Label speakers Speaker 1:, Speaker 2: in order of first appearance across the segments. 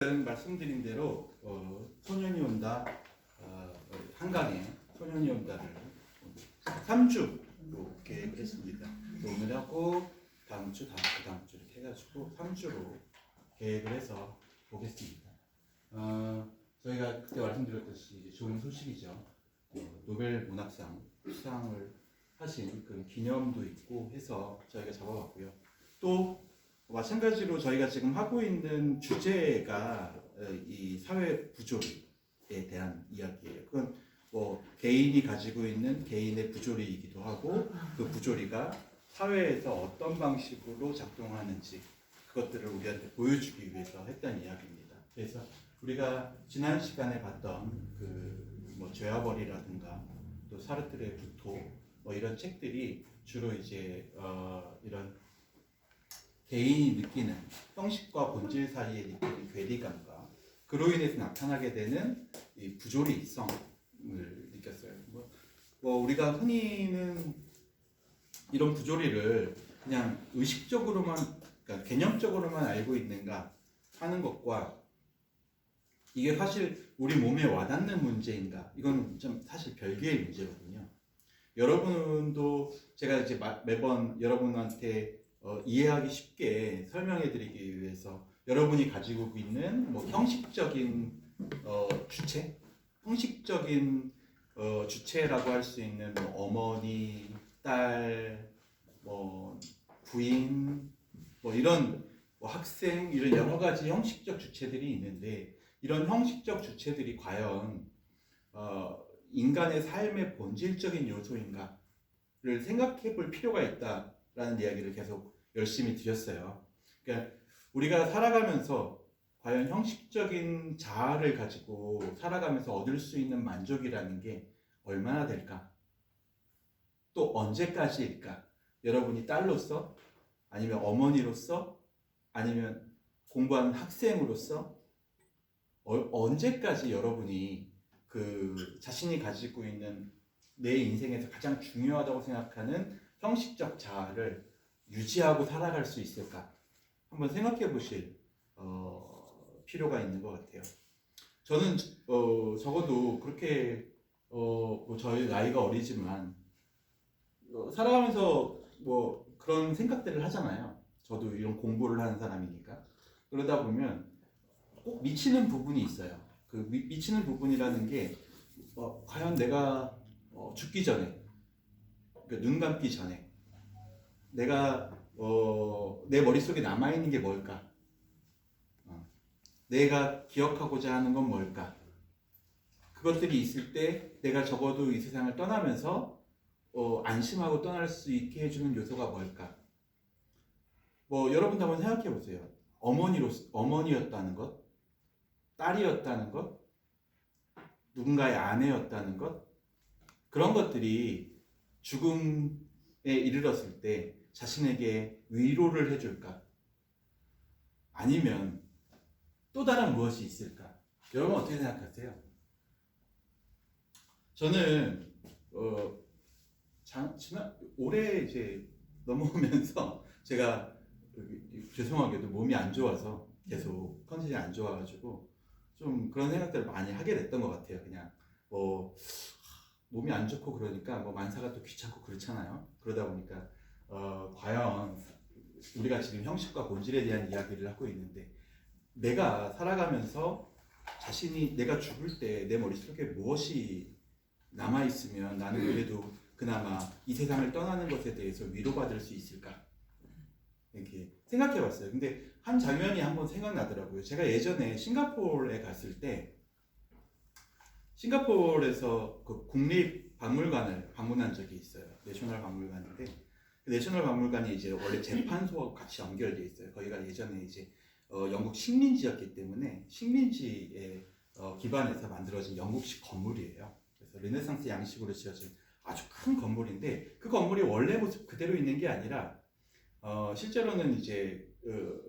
Speaker 1: 말씀드린 대로 소년이 온다 한강에 소년이 온다를 3주로 계획을 했습니다. 오늘 하고 다음 주, 다음 주 이렇게 해가지고 3주로 계획을 해서 보겠습니다. 저희가 그때 말씀드렸듯이 좋은 소식이죠. 노벨 문학상 수상을 하신 그 기념도 있고 해서 저희가 잡아봤고요. 또 마찬가지로 저희가 지금 하고 있는 주제가 이 사회 부조리에 대한 이야기예요. 그건 뭐 개인이 가지고 있는 개인의 부조리이기도 하고 그 부조리가 사회에서 어떤 방식으로 작동하는지 그것들을 우리한테 보여주기 위해서 했던 이야기입니다. 그래서 우리가 지난 시간에 봤던 그뭐 죄와벌이라든가 또 사르트르의 구토 뭐 이런 책들이 주로 이제 이런 개인이 느끼는 형식과 본질 사이에 느끼는 괴리감과 그로 인해서 나타나게 되는 이 부조리성을 느꼈어요. 뭐 우리가 흔히는 이런 부조리를 그냥 의식적으로만, 그러니까 개념적으로만 알고 있는가 하는 것과 이게 사실 우리 몸에 와닿는 문제인가, 이건 좀 사실 별개의 문제거든요. 여러분도 제가 이제 매번 여러분한테 이해하기 쉽게 설명해 드리기 위해서 여러분이 가지고 있는 뭐 형식적인 주체, 형식적인 주체라고 할 수 있는 뭐 어머니, 딸, 뭐 부인, 뭐 이런 뭐 학생, 이런 여러 가지 형식적 주체들이 있는데, 이런 형식적 주체들이 과연 인간의 삶의 본질적인 요소인가를 생각해 볼 필요가 있다라는 이야기를 계속 열심히 드렸어요. 그러니까 우리가 살아가면서 과연 형식적인 자아를 가지고 살아가면서 얻을 수 있는 만족이라는 게 얼마나 될까? 또 언제까지일까? 여러분이 딸로서, 아니면 어머니로서, 아니면 공부하는 학생으로서 언제까지 여러분이 그 자신이 가지고 있는 내 인생에서 가장 중요하다고 생각하는 형식적 자아를 유지하고 살아갈 수 있을까? 한번 생각해 보실 필요가 있는 것 같아요. 저는 적어도 그렇게 뭐 저희 나이가 어리지만 살아가면서 뭐 그런 생각들을 하잖아요. 저도 이런 공부를 하는 사람이니까. 그러다 보면 꼭 미치는 부분이 있어요. 그 미치는 부분이라는 게 과연 내가 죽기 전에, 그러니까 눈 감기 전에 내가 내 머릿속에 남아있는 게 뭘까? 내가 기억하고자 하는 건 뭘까? 그것들이 있을 때 내가 적어도 이 세상을 떠나면서 안심하고 떠날 수 있게 해주는 요소가 뭘까? 뭐 여러분도 한번 생각해 보세요. 어머니였다는 것, 딸이었다는 것, 누군가의 아내였다는 것, 그런 것들이 죽음에 이르렀을 때 자신에게 위로를 해줄까? 아니면 또 다른 무엇이 있을까? 여러분 어떻게 생각하세요? 저는 올해 이제 넘어오면서 제가 죄송하게도 몸이 안 좋아서 계속 컨디션이 안 좋아가지고 좀 그런 생각들을 많이 하게 됐던 것 같아요. 그냥 뭐 몸이 안 좋고 그러니까 뭐 만사가 또 귀찮고 그렇잖아요. 그러다 보니까 과연 우리가 지금 형식과 본질에 대한 이야기를 하고 있는데, 내가 살아가면서 자신이 내가 죽을 때 내 머릿속에 무엇이 남아있으면 나는 그래도 그나마 이 세상을 떠나는 것에 대해서 위로받을 수 있을까? 이렇게 생각해 봤어요. 근데 한 장면이 한번 생각나더라고요. 제가 예전에 싱가포르에 갔을 때 싱가포르에서 그 국립박물관을 방문한 적이 있어요. 내셔널 박물관인데, 그 내셔널 박물관이 이제 원래 재판소하고 같이 연결되어 있어요. 거기가 예전에 이제 영국 식민지였기 때문에 식민지에 기반해서 만들어진 영국식 건물이에요. 그래서 르네상스 양식으로 지어진 아주 큰 건물인데, 그 건물이 원래 모습 그대로 있는 게 아니라 실제로는 이제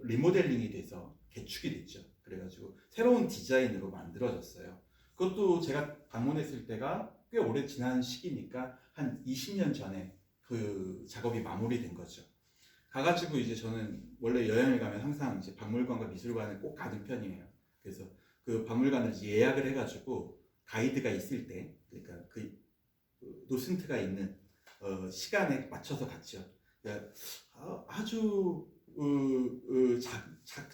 Speaker 1: 리모델링이 돼서 개축이 됐죠. 그래가지고 새로운 디자인으로 만들어졌어요. 그것도 제가 방문했을 때가 꽤 오래 지난 시기니까 한 20년 전에 그 작업이 마무리된 거죠. 가가지고 이제 저는 원래 여행을 가면 항상 이제 박물관과 미술관을 꼭 가는 편이에요. 그래서 그 박물관을 이제 예약을 해가지고 가이드가 있을 때, 그러니까 그 도슨트가 있는 시간에 맞춰서 갔죠. 그러니까 아주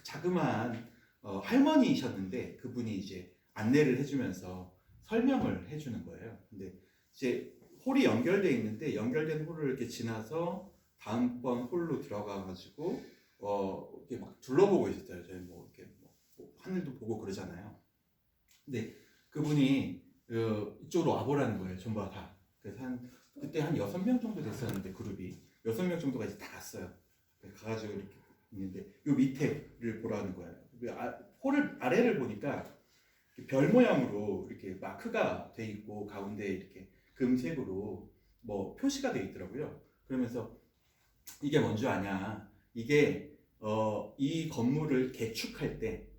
Speaker 1: 자그마한 할머니이셨는데 그분이 이제 안내를 해주면서 설명을 해주는 거예요. 근데 이제 홀이 연결돼 있는데 연결된 홀을 이렇게 지나서 다음번 홀로 들어가가지고 이렇게 막 둘러보고 있었어요. 저희 뭐 이렇게 뭐 하늘도 보고 그러잖아요. 근데 그분이 이쪽으로 와보라는 거예요. 전부 다. 그래서 그때 한 6명 정도 됐었는데 그룹이 6명 정도가 이제 다 갔어요. 가가지고 이렇게 있는데 요 밑에를 보라는 거예요. 홀을 아래를 보니까 별 모양으로 이렇게 마크가 돼 있고 가운데 이렇게 금색으로 뭐 표시가 돼 있더라고요. 그러면서 이게 뭔지 아냐? 이게 이 건물을 개축할 때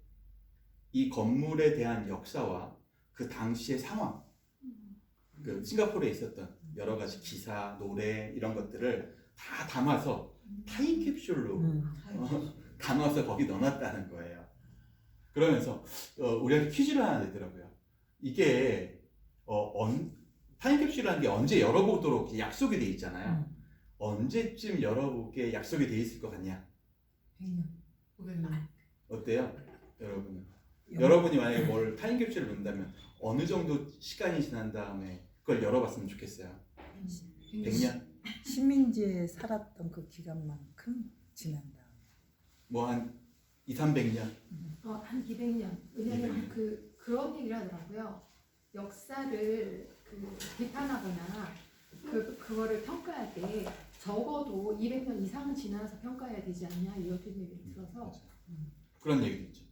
Speaker 1: 이 건물에 대한 역사와 그 당시의 상황, 그 싱가포르에 있었던 여러 가지 기사, 노래 이런 것들을 다 담아서 타임캡슐로 담아서 거기 넣어놨다는 거예요. 그러면서 우리한테 퀴즈를 하나 내더라고요. 이게 타임캡슐이라는 게 언제 열어보도록 약속이 돼 있잖아요. 언제쯤 열어보게 약속이 돼 있을 것 같냐?
Speaker 2: 100년, 500년.
Speaker 1: 어때요? 여러분이 만약에 뭘 타임캡슐을 넣는다면 어느 정도 시간이 지난 다음에 그걸 열어봤으면 좋겠어요? 100년?
Speaker 3: 식민지에 살았던 그 기간만큼 지난 다음.
Speaker 1: 뭐 한 200~300년?
Speaker 2: 한 200년. 왜냐면
Speaker 1: 200년.
Speaker 2: 그런 얘기를 하더라고요. 역사를 비판하거나 그거를 평가할 때 적어도 200년 이상은 지나서 평가해야 되지 않냐 이렇게 얘기를 들어서
Speaker 1: 그런 얘기도 있죠.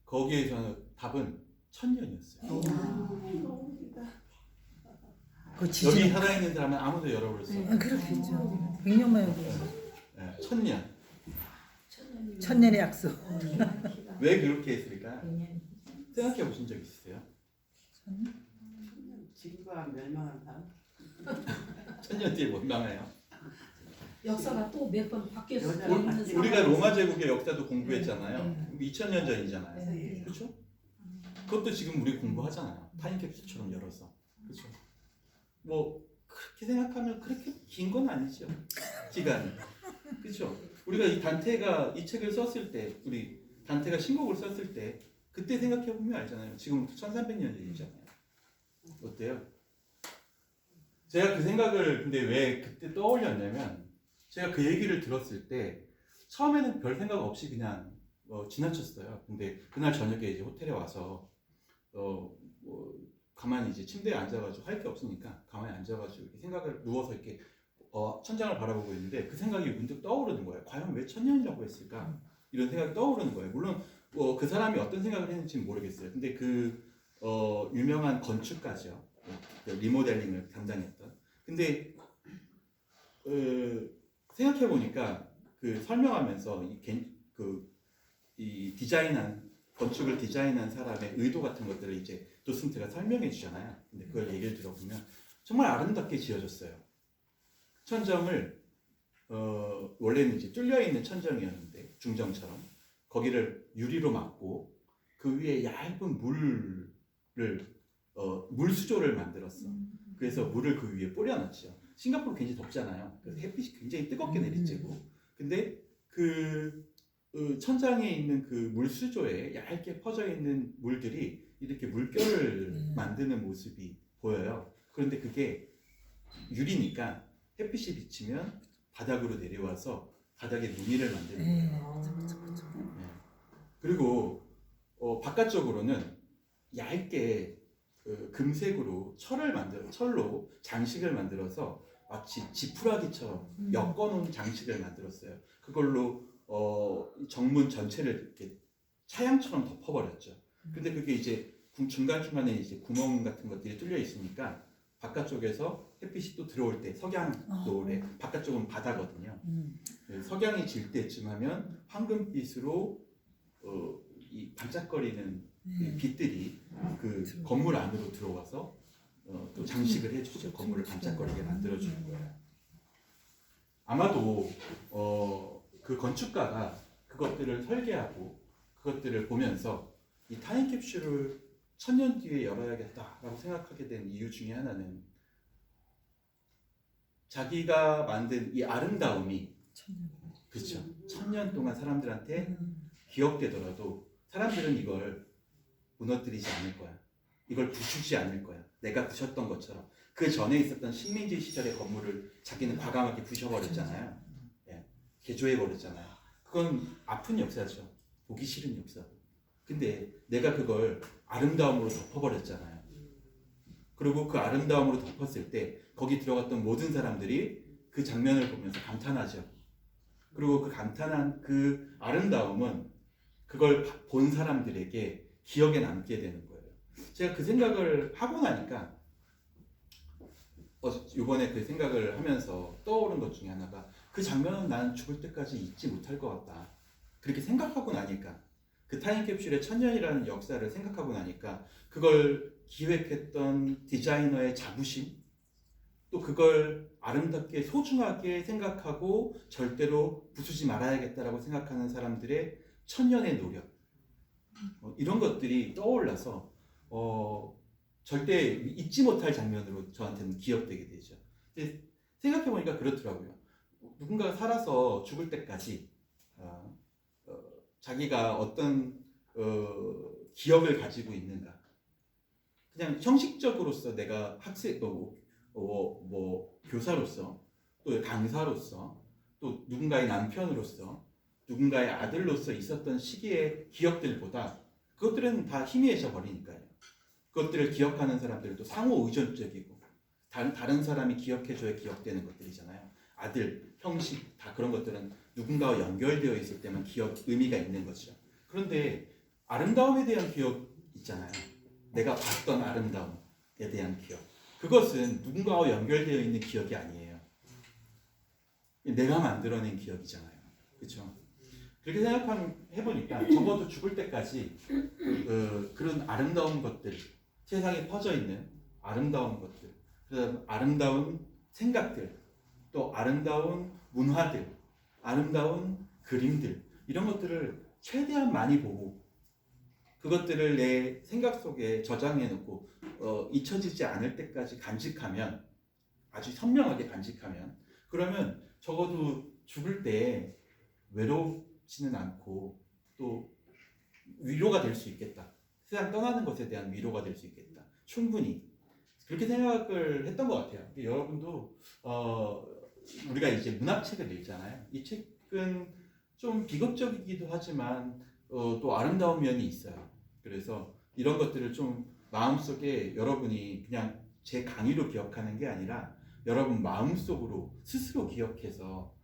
Speaker 1: 거기에서 답은 1000년이었어요.
Speaker 3: 그
Speaker 1: 여기
Speaker 3: 지진.
Speaker 1: 살아있는 사람은 아무도 열어볼 수 없어요.
Speaker 3: 그렇겠죠. 100년 만에
Speaker 1: 네, 1000년.
Speaker 3: 1000년의 약속.
Speaker 1: 왜 그렇게 했을까? 생각해 보신 적 있으세요?
Speaker 4: 지구가 멸망한 사람?
Speaker 1: 1000년 뒤에 못 나가요.
Speaker 5: 역사가 또 몇 번 바뀌었을 때
Speaker 1: 우리가 로마 제국의 역사도 공부했잖아요. 2000년 전이잖아요.
Speaker 5: 네.
Speaker 1: 그렇죠? 그것도 지금 우리 공부하잖아요. 타임캡슐처럼 열어서. 그렇죠? 뭐 그렇게 생각하면 그렇게 긴 건 아니죠. 기간이. 그렇죠? 우리가 이 단테가 이 책을 썼을 때, 우리 단테가 신곡을 썼을 때 그때 생각해 보면 알잖아요. 지금부터 1300년 전이잖아요. 어때요? 제가 그 생각을 근데 왜 그때 떠올렸냐면 제가 그 얘기를 들었을 때 처음에는 별 생각 없이 그냥 지나쳤어요. 근데 그날 저녁에 이제 호텔에 와서 가만히 이제 침대에 앉아가지고 할 게 없으니까 가만히 앉아가지고 이렇게 생각을 누워서 이렇게 천장을 바라보고 있는데 그 생각이 문득 떠오르는 거예요. 과연 왜 1000년이라고 했을까? 이런 생각이 떠오르는 거예요. 물론 그 사람이 어떤 생각을 했는지는 모르겠어요. 근데 그 유명한 건축가죠. 그 리모델링을 담당했던. 근데 생각해 보니까 그 설명하면서 이 디자인한 건축을 디자인한 사람의 의도 같은 것들을 이제 도슨트가 설명해 주잖아요. 근데 그걸 얘기를 들어보면 정말 아름답게 지어졌어요. 천정을 원래는 이제 뚫려 있는 천정이었는데 중정처럼 거기를 유리로 막고 그 위에 얇은 물 수조를 만들었어. 그래서 물을 그 위에 뿌려놨죠. 싱가포르 굉장히 덥잖아요. 그래서 햇빛이 굉장히 뜨겁게 내리쬐고. 근데 그 천장에 있는 그 물수조에 얇게 퍼져 있는 물들이 이렇게 물결을 만드는 모습이 보여요. 그런데 그게 유리니까 햇빛이 비치면 바닥으로 내려와서 바닥에 무늬를 만드는 거예요. 네. 그리고 바깥쪽으로는 얇게 금색으로 철로 장식을 만들어서 마치 지푸라기처럼 엮어놓은 장식을 만들었어요. 그걸로 정문 전체를 이렇게 차양처럼 덮어버렸죠. 근데 그게 이제 중간중간에 이제 구멍 같은 것들이 뚫려 있으니까 바깥쪽에서 햇빛이 또 들어올 때 석양노을에 바깥쪽은 바다거든요. 석양이 질 때쯤 하면 황금빛으로 이 반짝거리는 이 빛들이 그 건물 안으로 들어와서 또 장식을 해주죠. 건물을 반짝거리게 만들어주는 거예요. 아마도 그 건축가가 그것들을 설계하고 그것들을 보면서 이 타임캡슐을 1000년 뒤에 열어야겠다라고 생각하게 된 이유 중에 하나는 자기가 만든 이 아름다움이
Speaker 3: 천년.
Speaker 1: 그렇죠. 1000년 동안 사람들한테 기억되더라도 사람들은 이걸 무너뜨리지 않을 거야. 이걸 부수지 않을 거야. 내가 부셨던 것처럼. 그 전에 있었던 식민지 시절의 건물을 자기는 과감하게 부셔버렸잖아요. 예, 개조해버렸잖아요. 그건 아픈 역사죠. 보기 싫은 역사. 근데 내가 그걸 아름다움으로 덮어버렸잖아요. 그리고 그 아름다움으로 덮었을 때 거기 들어갔던 모든 사람들이 그 장면을 보면서 감탄하죠. 그리고 그 감탄한 그 아름다움은 그걸 본 사람들에게 기억에 남게 되는 거예요. 제가 그 생각을 하고 나니까 이번에 그 생각을 하면서 떠오른 것 중에 하나가 그 장면은 나는 죽을 때까지 잊지 못할 것 같다. 그렇게 생각하고 나니까 그 타임캡슐의 1000년이라는 역사를 생각하고 나니까 그걸 기획했던 디자이너의 자부심 또 그걸 아름답게 소중하게 생각하고 절대로 부수지 말아야겠다라고 생각하는 사람들의 1000년의 노력 이런 것들이 떠올라서 절대 잊지 못할 장면으로 저한테는 기억되게 되죠. 근데 생각해보니까 그렇더라고요. 누군가가 살아서 죽을 때까지 자기가 어떤 기억을 가지고 있는가. 그냥 형식적으로서 내가 학생, 뭐 교사로서, 또 강사로서, 또 누군가의 남편으로서, 누군가의 아들로서 있었던 시기의 기억들보다 그것들은 다 희미해져 버리니까요. 그것들을 기억하는 사람들도 상호 의존적이고 다른 사람이 기억해줘야 기억되는 것들이잖아요. 아들, 형식 다 그런 것들은 누군가와 연결되어 있을 때만 의미가 있는 거죠. 그런데 아름다움에 대한 기억 있잖아요. 내가 봤던 아름다움에 대한 기억. 그것은 누군가와 연결되어 있는 기억이 아니에요. 내가 만들어낸 기억이잖아요. 그렇죠? 그렇게 생각해보니까 적어도 죽을 때까지 그런 아름다운 것들, 세상에 퍼져 있는 아름다운 것들, 그다음 아름다운 생각들, 또 아름다운 문화들, 아름다운 그림들 이런 것들을 최대한 많이 보고 그것들을 내 생각 속에 저장해 놓고 잊혀지지 않을 때까지 간직하면 아주 선명하게 간직하면 그러면 적어도 죽을 때 외롭지는 않고 또 위로가 될 수 있겠다. 세상 떠나는 것에 대한 위로가 될 수 있겠다. 충분히 그렇게 생각을 했던 것 같아요. 여러분도 우리가 이제 문학책을 읽잖아요. 이 책은 좀 비극적이기도 하지만 또 아름다운 면이 있어요. 그래서 이런 것들을 좀 마음속에 여러분이 그냥 제 강의로 기억하는 게 아니라 여러분 마음속으로 스스로 기억해서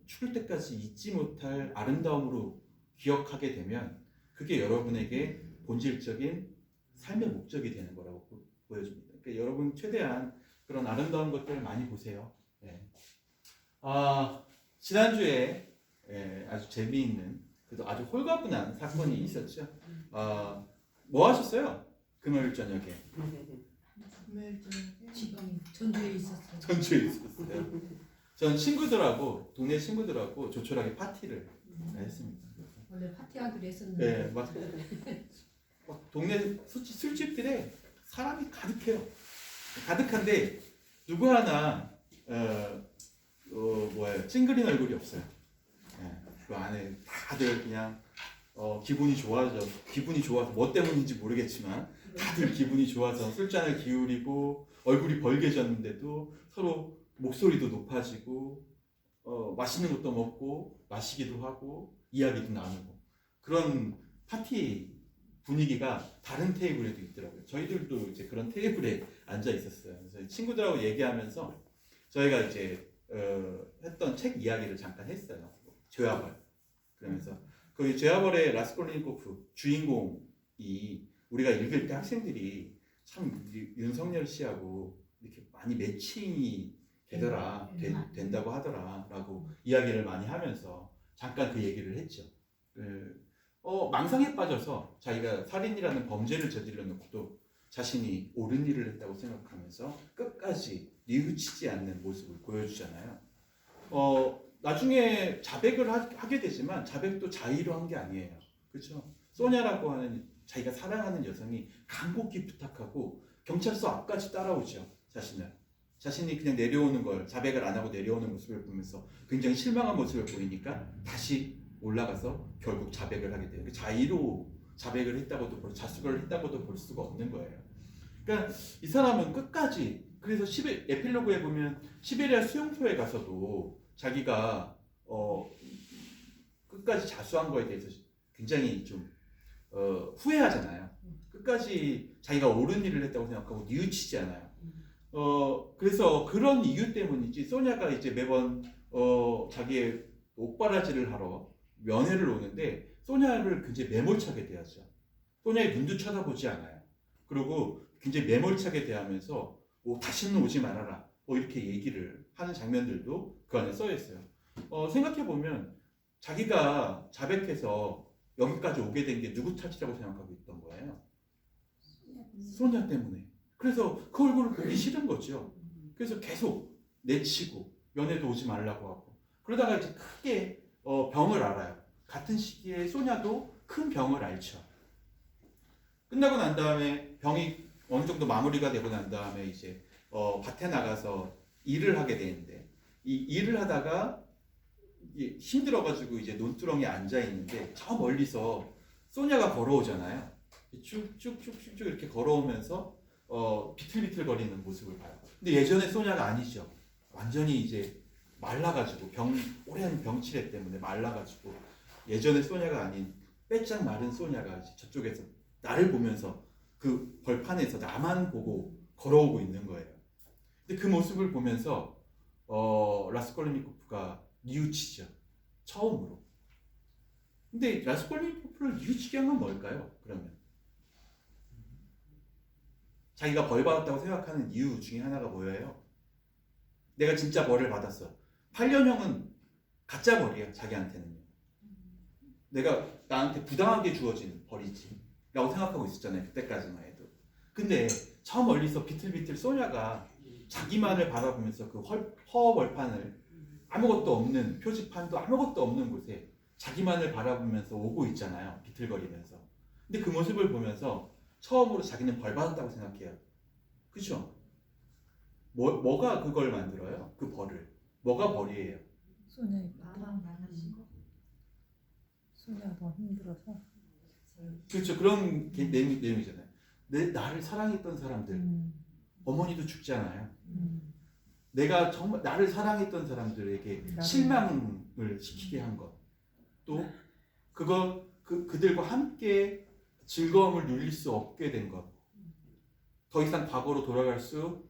Speaker 1: 죽을 때까지 잊지 못할 아름다움으로 기억하게 되면 그게 여러분에게 본질적인 삶의 목적이 되는 거라고 보여집니다. 그러니까 여러분 최대한 그런 아름다운 것들을 많이 보세요. 네. 지난주에 아주 재미있는 그래도 아주 홀가분한 사건이 있었죠. 뭐 하셨어요? 금요일 저녁에?
Speaker 5: 지금 전주에 있었어요.
Speaker 1: 전주에 있었어요. 전 친구들하고 동네 친구들하고 조촐하게 파티를 했습니다.
Speaker 5: 원래 파티하기로 했었는데.
Speaker 1: 네, 막 동네 술집들에 사람이 가득해요. 가득한데 누구 하나 찡그린 얼굴이 없어요. 그 안에 다들 그냥 기분이 좋아서 뭐 때문인지 모르겠지만 다들 기분이 좋아서 술잔을 기울이고 얼굴이 벌개졌는데도 서로 목소리도 높아지고 맛있는 것도 먹고 마시기도 하고 이야기도 나누고 그런 파티 분위기가 다른 테이블에도 있더라고요. 저희들도 이제 그런 테이블에 앉아 있었어요. 그래서 친구들하고 얘기하면서 저희가 이제 했던 책 이야기를 잠깐 했어요. 죄와벌. 그러면서 그 죄와벌의 라스콜리니코프 주인공이 우리가 읽을 때 학생들이 참 윤석열 씨하고 이렇게 많이 매칭이 되더라, 된다고 하더라라고 이야기를 많이 하면서 잠깐 그 얘기를 했죠. 망상에 빠져서 자기가 살인이라는 범죄를 저질러 놓고도 자신이 옳은 일을 했다고 생각하면서 끝까지 뉘우치지 않는 모습을 보여주잖아요. 나중에 자백을 하게 되지만 자백도 자의로 한 게 아니에요. 그렇죠? 소냐라고 하는 자기가 사랑하는 여성이 간곡히 부탁하고 경찰서 앞까지 따라오죠. 자신이 그냥 내려오는 걸, 자백을 안 하고 내려오는 모습을 보면서 굉장히 실망한 모습을 보이니까 다시 올라가서 결국 자백을 하게 돼요. 자의로 자백을 했다고도 자수를 했다고도 볼 수가 없는 거예요. 그러니까 이 사람은 끝까지, 그래서 에필로그에 보면 시베리아 수용소에 가서도 자기가 끝까지 자수한 거에 대해서 굉장히 좀 후회하잖아요. 끝까지 자기가 옳은 일을 했다고 생각하고 뉘우치지 않아요. 그래서 그런 이유 때문인지 소냐가 이제 매번 자기의 옥바라지를 하러 면회를 오는데 소냐를 굉장히 매몰차게 대하죠. 소냐의 눈도 쳐다보지 않아요. 그리고 굉장히 매몰차게 대하면서 다시는 오지 말아라 이렇게 얘기를 하는 장면들도 그 안에 써 있어요. 생각해보면 자기가 자백해서 여기까지 오게 된 게 누구 탓이라고 생각하고 있던 거예요. 소냐 때문에. 그래서 그 얼굴을 보기 싫은 거죠. 그래서 계속 내치고 면회도 오지 말라고 하고 그러다가 이제 크게 병을 알아요. 같은 시기에 소냐도 큰 병을 앓죠. 끝나고 난 다음에 병이 어느 정도 마무리가 되고 난 다음에 이제 밭에 나가서 일을 하게 되는데 이 일을 하다가 힘들어가지고 이제 논두렁에 앉아 있는데 저 멀리서 소냐가 걸어오잖아요. 쭉쭉쭉쭉 이렇게 걸어오면서 비틀비틀 거리는 모습을 봐요. 근데 예전에 소냐가 아니죠. 완전히 이제 말라가지고 오랜 병치레 때문에 말라가지고 예전에 소냐가 아닌 빼짝 마른 소냐가 저쪽에서 나를 보면서 그 벌판에서 나만 보고 걸어오고 있는 거예요. 근데 그 모습을 보면서 라스콜리니코프가 뉘우치죠. 처음으로. 근데 라스콜리니코프를 뉘우치게 한 건 뭘까요? 그러면 자기가 벌 받았다고 생각하는 이유 중에 하나가 뭐예요? 내가 진짜 벌을 받았어. 8년형은 가짜 벌이야. 자기한테는요. 내가 나한테 부당하게 주어진 벌이지 라고 생각하고 있었잖아요. 그때까지만 해도. 근데 저 멀리서 비틀비틀 소냐가 자기만을 바라보면서 그 허벌판을 아무것도 없는 표지판도 아무것도 없는 곳에 자기만을 바라보면서 오고 있잖아요. 비틀거리면서. 근데 그 모습을 보면서 처음으로 자기는 벌 받았다고 생각해요. 그죠? 뭐가 그걸 만들어요? 그 벌을. 뭐가 벌이에요?
Speaker 3: 소녀의
Speaker 5: 나만 나가신 거.
Speaker 3: 소녀가 너무 힘들어서.
Speaker 1: 그렇죠. 그런 내용이잖아요. 나를 사랑했던 사람들. 어머니도 죽잖아요. 내가 정말 나를 사랑했던 사람들에게 실망을 시키게 한 것. 또 그들과 함께 즐거움을 누릴 수 없게 된 것. 더 이상 과거로 돌아갈 수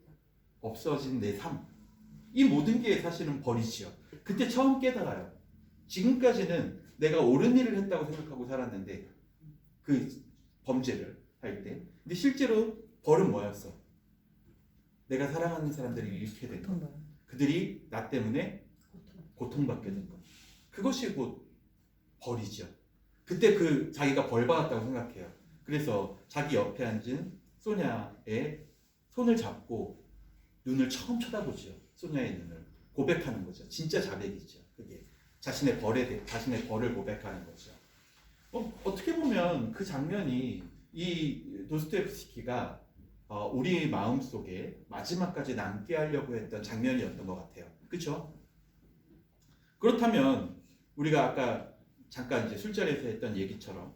Speaker 1: 없어진 내 삶. 이 모든 게 사실은 벌이지요. 그때 처음 깨달아요. 지금까지는 내가 옳은 일을 했다고 생각하고 살았는데 그 범죄를 할 때. 근데 실제로 벌은 뭐였어? 내가 사랑하는 사람들이 잃게 된 것. 그들이 나 때문에 고통받게 된 것. 그것이 곧 벌이죠. 그때 자기가 벌 받았다고 생각해요. 그래서 자기 옆에 앉은 소냐의 손을 잡고 눈을 처음 쳐다보죠. 소냐의 눈을 고백하는 거죠. 진짜 자백이죠. 그게 자신의 벌을 고백하는 거죠. 어떻게 보면 그 장면이 이 도스토옙스키가 우리 마음 속에 마지막까지 남게 하려고 했던 장면이었던 것 같아요. 그렇죠? 그렇다면 우리가 아까 잠깐 이제 술자리에서 했던 얘기처럼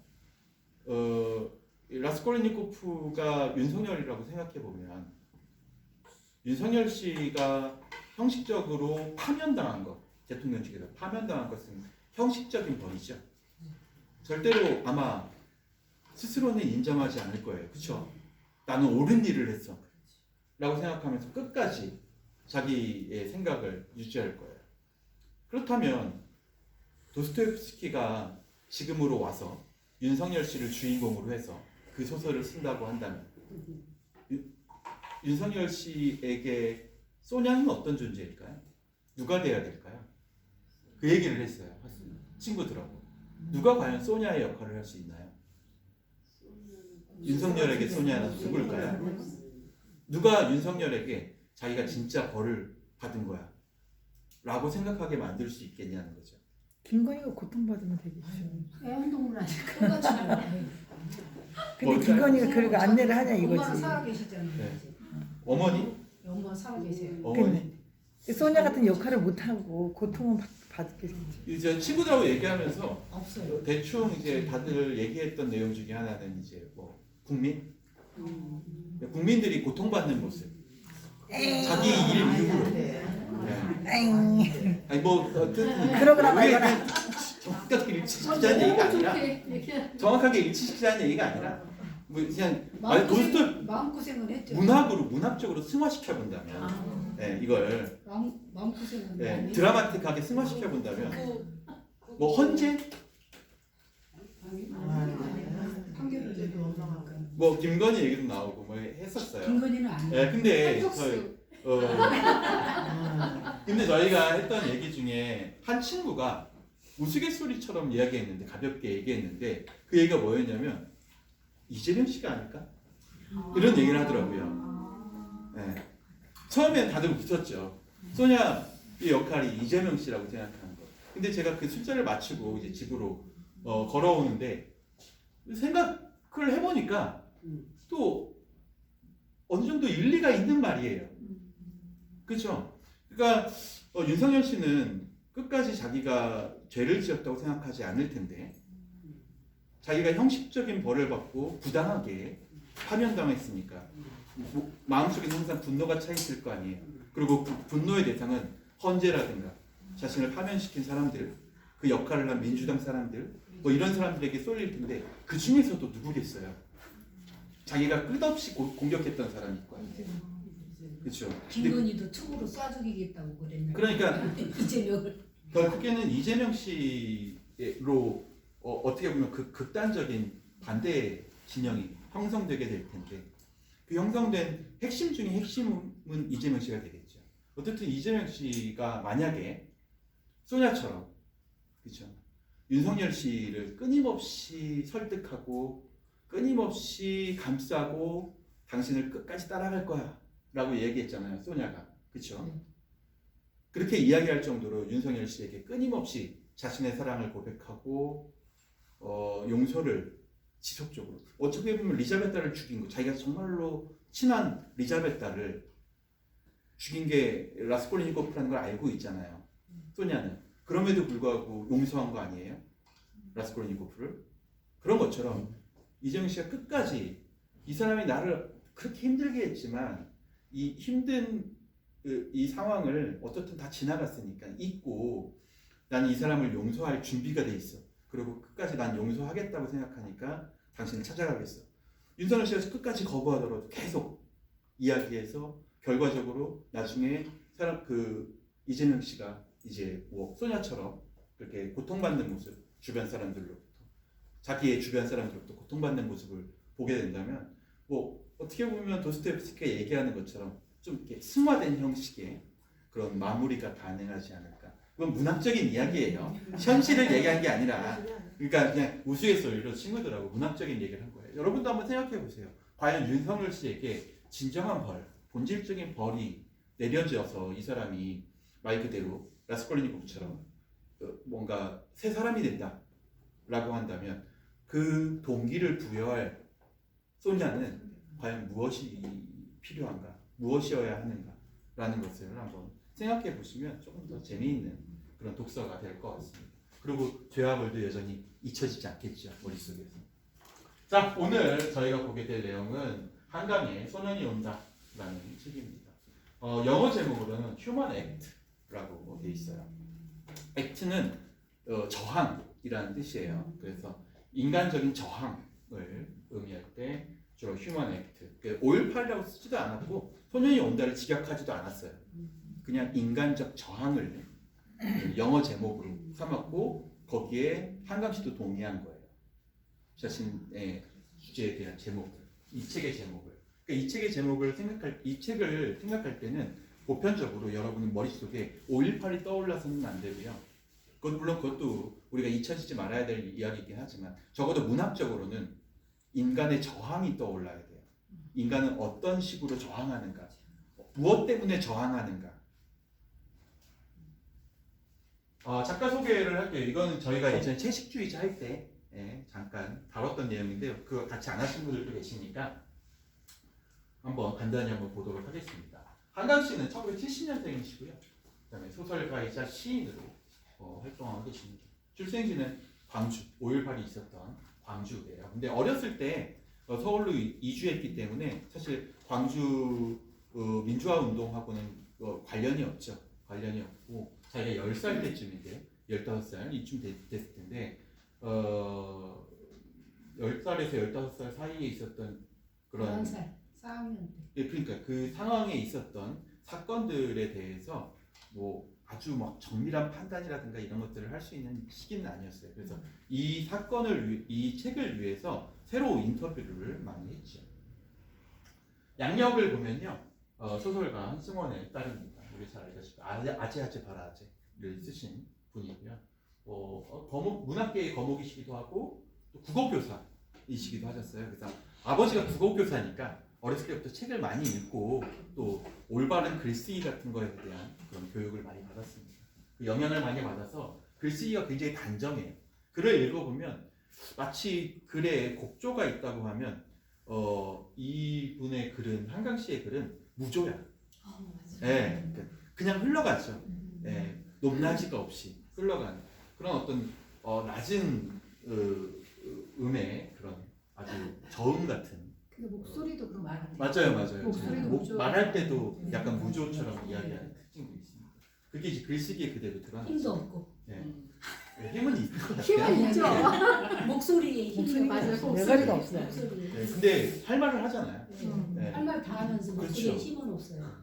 Speaker 1: 라스콜리니코프가 윤석열이라고 생각해 보면 윤석열 씨가 형식적으로 파면당한 것, 대통령직에서 파면당한 것은 형식적인 벌이죠. 절대로 아마 스스로는 인정하지 않을 거예요. 그렇죠? 나는 옳은 일을 했어 라고 생각하면서 끝까지 자기의 생각을 유지할 거예요. 그렇다면 도스토옙스키가 지금으로 와서 윤석열 씨를 주인공으로 해서 그 소설을 쓴다고 한다면 윤석열 씨에게 소냐는 어떤 존재일까요? 누가 돼야 될까요? 그 얘기를 했어요. 친구들하고. 누가 과연 소냐의 역할을 할 수 있나요? 윤석열에게 소냐는 누굴까요? 누가 윤석열에게 자기가 진짜 벌을 받은 거야 라고 생각하게 만들 수 있겠냐는 거죠.
Speaker 3: 김건희가 고통받으면 되겠죠.
Speaker 2: 애완동물 아닐까?
Speaker 5: 똑같이
Speaker 3: 근데
Speaker 1: 뭐,
Speaker 3: 김건희가 그렇게 안내를 하냐
Speaker 5: 엄마는
Speaker 3: 이거지.
Speaker 5: 살아 계시잖아요.
Speaker 1: 네.
Speaker 5: 이제.
Speaker 1: 어머니?
Speaker 5: 엄마 살아 계세요.
Speaker 1: 어머니?
Speaker 3: 소냐 같은 역할을 못 하고 고통은 받겠지.
Speaker 1: 이제 친구들하고 얘기하면서
Speaker 5: 없어요.
Speaker 1: 대충 이제 다들 얘기했던 내용 중에 하나는 이제 뭐 국민들이 고통받는 모습, 자기 일 이후로. 네. 아니 뭐 어쨌든
Speaker 3: 그러거나 말거나.
Speaker 1: 정확하게 일치시키자는 얘기가 아니라
Speaker 2: 이렇게
Speaker 1: 정확하게 일치시키자는 얘기가 아니라 뭐 그냥 말 고스톱
Speaker 5: 마음고생을 했죠.
Speaker 1: 문학적으로 승화시켜 본다면, 네, 이걸
Speaker 5: 마음고생은
Speaker 1: 네,
Speaker 5: 많이
Speaker 1: 드라마틱하게 승화시켜 본다면 뭐 헌재,
Speaker 5: 판결을 내도 올라가고.
Speaker 1: 뭐 김건희 얘기도 나오고 뭐 했었어요.
Speaker 5: 김건희는 안
Speaker 1: 네, 근데
Speaker 2: 한국수.
Speaker 1: 근데 저희가 했던 얘기 중에 한 친구가 우스갯소리처럼 이야기했는데 가볍게 얘기했는데 그 얘기가 뭐였냐면 이재명 씨가 아닐까? 이런 얘기를 하더라고요. 네. 처음엔 다들 웃었죠. 소냐의 역할이 이재명 씨라고 생각하는 거. 근데 제가 그 숫자를 맞추고 이제 집으로 걸어오는데 생각을 해보니까 또 어느 정도 일리가 있는 말이에요. 그렇죠? 그러니까 윤석열 씨는 끝까지 자기가 죄를 지었다고 생각하지 않을 텐데 자기가 형식적인 벌을 받고 부당하게 파면당했으니까 마음속에는 항상 분노가 차 있을 거 아니에요. 그리고 그 분노의 대상은 헌재라든가 자신을 파면시킨 사람들, 그 역할을 한 민주당 사람들, 뭐 이런 사람들에게 쏠릴 텐데 그 중에서도 누구겠어요? 자기가 끝없이 공격했던 사람이 있고 아니에요. 그렇죠.
Speaker 5: 김건희도 촉으로 쏴 죽이겠다고 그랬는데.
Speaker 1: 그러니까
Speaker 5: 이재명을.
Speaker 1: 결국에는 이재명 씨로 어떻게 보면 그 극단적인 반대 진영이 형성되게 될 텐데 그 형성된 핵심 중에 핵심은 이재명 씨가 되겠죠. 어쨌든 이재명 씨가 만약에 소냐처럼 그렇죠. 윤석열 씨를 끊임없이 설득하고 끊임없이 감싸고 당신을 끝까지 따라갈 거야라고 얘기했잖아요. 소냐가 그렇죠.
Speaker 5: 네.
Speaker 1: 그렇게 이야기할 정도로 윤석열 씨에게 끊임없이 자신의 사랑을 고백하고 용서를 지속적으로 어떻게 보면 리자베타를 죽인 거 자기가 정말로 친한 리자베타를 죽인 게 라스콜리니코프라는 걸 알고 있잖아요. 소냐는 그럼에도 불구하고 용서한 거 아니에요? 라스콜리니코프를 그런 것처럼 이재명 씨가 끝까지 이 사람이 나를 그렇게 힘들게 했지만 이 힘든 이 상황을 어떻든 다 지나갔으니까 잊고 난 이 사람을 용서할 준비가 돼 있어. 그리고 끝까지 난 용서하겠다고 생각하니까 당신을 찾아가겠어. 윤석열 씨가 끝까지 거부하더라도 계속 이야기해서 결과적으로 나중에 이재명 씨가 이제 뭐 소냐처럼 그렇게 고통받는 모습 주변 사람들로부터 자기의 주변 사람들로부터 고통받는 모습을 보게 된다면 뭐 어떻게 보면 도스토옙스키가 얘기하는 것처럼 좀 이렇게 승화된 형식의 그런 마무리가 가능하지 않을까. 그건 문학적인 이야기예요. 현실을 얘기한 게 아니라 그러니까 그냥 우스갯소리로 친구들하고 문학적인 얘기를 한 거예요. 여러분도 한번 생각해 보세요. 과연 윤석열 씨에게 진정한 벌, 본질적인 벌이 내려져서 이 사람이 말 그대로 라스콜리니코프처럼 뭔가 새 사람이 된다라고 한다면 그 동기를 부여할 소냐는 과연 무엇이 필요한가, 무엇이어야 하는가라는 것을 한번 생각해 보시면 조금 더 재미있는 그런 독서가 될 것 같습니다. 그리고 죄와 벌도 여전히 잊혀지지 않겠죠, 머릿속에서. 자, 오늘 저희가 보게 될 내용은 한강의 소년이 온다라는 책입니다. 영어 제목으로는 휴먼 액트라고 되어 있어요. 액트는 저항이라는 뜻이에요. 그래서 인간적인 저항을 의미할 때 주로 휴먼 액트. 5.18이라고 쓰지도 않았고 소년이 온다를 직역하지도 않았어요. 그냥 인간적 저항을 영어 제목으로 삼았고 거기에 한강씨도 동의한 거예요. 자신의 주제에 대한 제목을, 이 책의 제목을. 그러니까 이 책을 생각할 때는 보편적으로 여러분 머릿속에 5.18이 떠올라서는 안 되고요. 물론 그것도 우리가 잊혀지지 말아야 될 이야기이긴 하지만 적어도 문학적으로는 인간의 저항이 떠올라야 돼요. 인간은 어떤 식으로 저항하는가, 무엇 때문에 저항하는가. 작가 소개를 할게요. 이거는 저희가 예전에 채식주의자 할 때 잠깐 다뤘던 내용인데요. 그거 같이 안 하신 분들도 계시니까 한번 간단히 한번 보도록 하겠습니다. 한강 씨는 1970년생이시고요. 그다음에 소설가이자 시인으로 활동하고 계십니다. 출생지는 광주, 5.18이 있었던 광주예요. 근데 어렸을 때 서울로 이주했기 때문에 사실 광주 민주화 운동하고는 관련이 없죠. 관련이 없고 자기가 10살 때쯤인데 15살 이쯤 됐을 텐데 10살에서 15살 사이에 있었던 그런
Speaker 5: 11살 4학년 때.
Speaker 1: 예, 그러니까 그 상황에 있었던 사건들에 대해서 뭐 아주 막 정밀한 판단이라든가 이런 것들을 할 수 있는 시기는 아니었어요. 그래서 이 사건을 이 책을 위해서 새로 인터뷰를 많이 했죠. 양력을 보면요, 소설가 한승원의 딸입니다. 우리 잘 알다시피 아재 바라아재를 쓰신 분이고요. 문학계의 거목이시기도 하고 또 국어교사이시기도 하셨어요. 그래서 아버지가 국어교사니까 어렸을 때부터 책을 많이 읽고 또 올바른 글쓰기 같은 거에 대한 그런 교육을 많이 받았습니다. 그 영향을 많이 받아서 글쓰기가 굉장히 단정해요. 글을 읽어보면 마치 글에 곡조가 있다고 하면 이분의 글은 한강 씨의 글은 무조야.
Speaker 5: 맞아.
Speaker 1: 예, 그냥 흘러가죠. 예, 높낮이가 없이 흘러가는 그런 어떤 낮은 음의 그런 아주 저음 같은.
Speaker 2: 근데 목소리도 그런 거 같아요.
Speaker 1: 맞아요.
Speaker 2: 목소리도 무조.
Speaker 1: 말할 때도 약간 무조처럼 이야기하는 특징도 있습니다. 그게 이제 글쓰기에 그대로 드러나죠.
Speaker 5: 힘도 없고.
Speaker 1: 힘은 있는 것 같아요.
Speaker 2: 힘은 있죠.
Speaker 5: 목소리에 힘이
Speaker 2: 목소리 맞아요.
Speaker 5: 없고.
Speaker 3: 매가리가 없어요.
Speaker 5: 목소리에.
Speaker 1: 근데 할 말을 하잖아요.
Speaker 5: 할 말 다 하면서 목소리에
Speaker 1: 그렇죠.
Speaker 5: 힘은 없어요.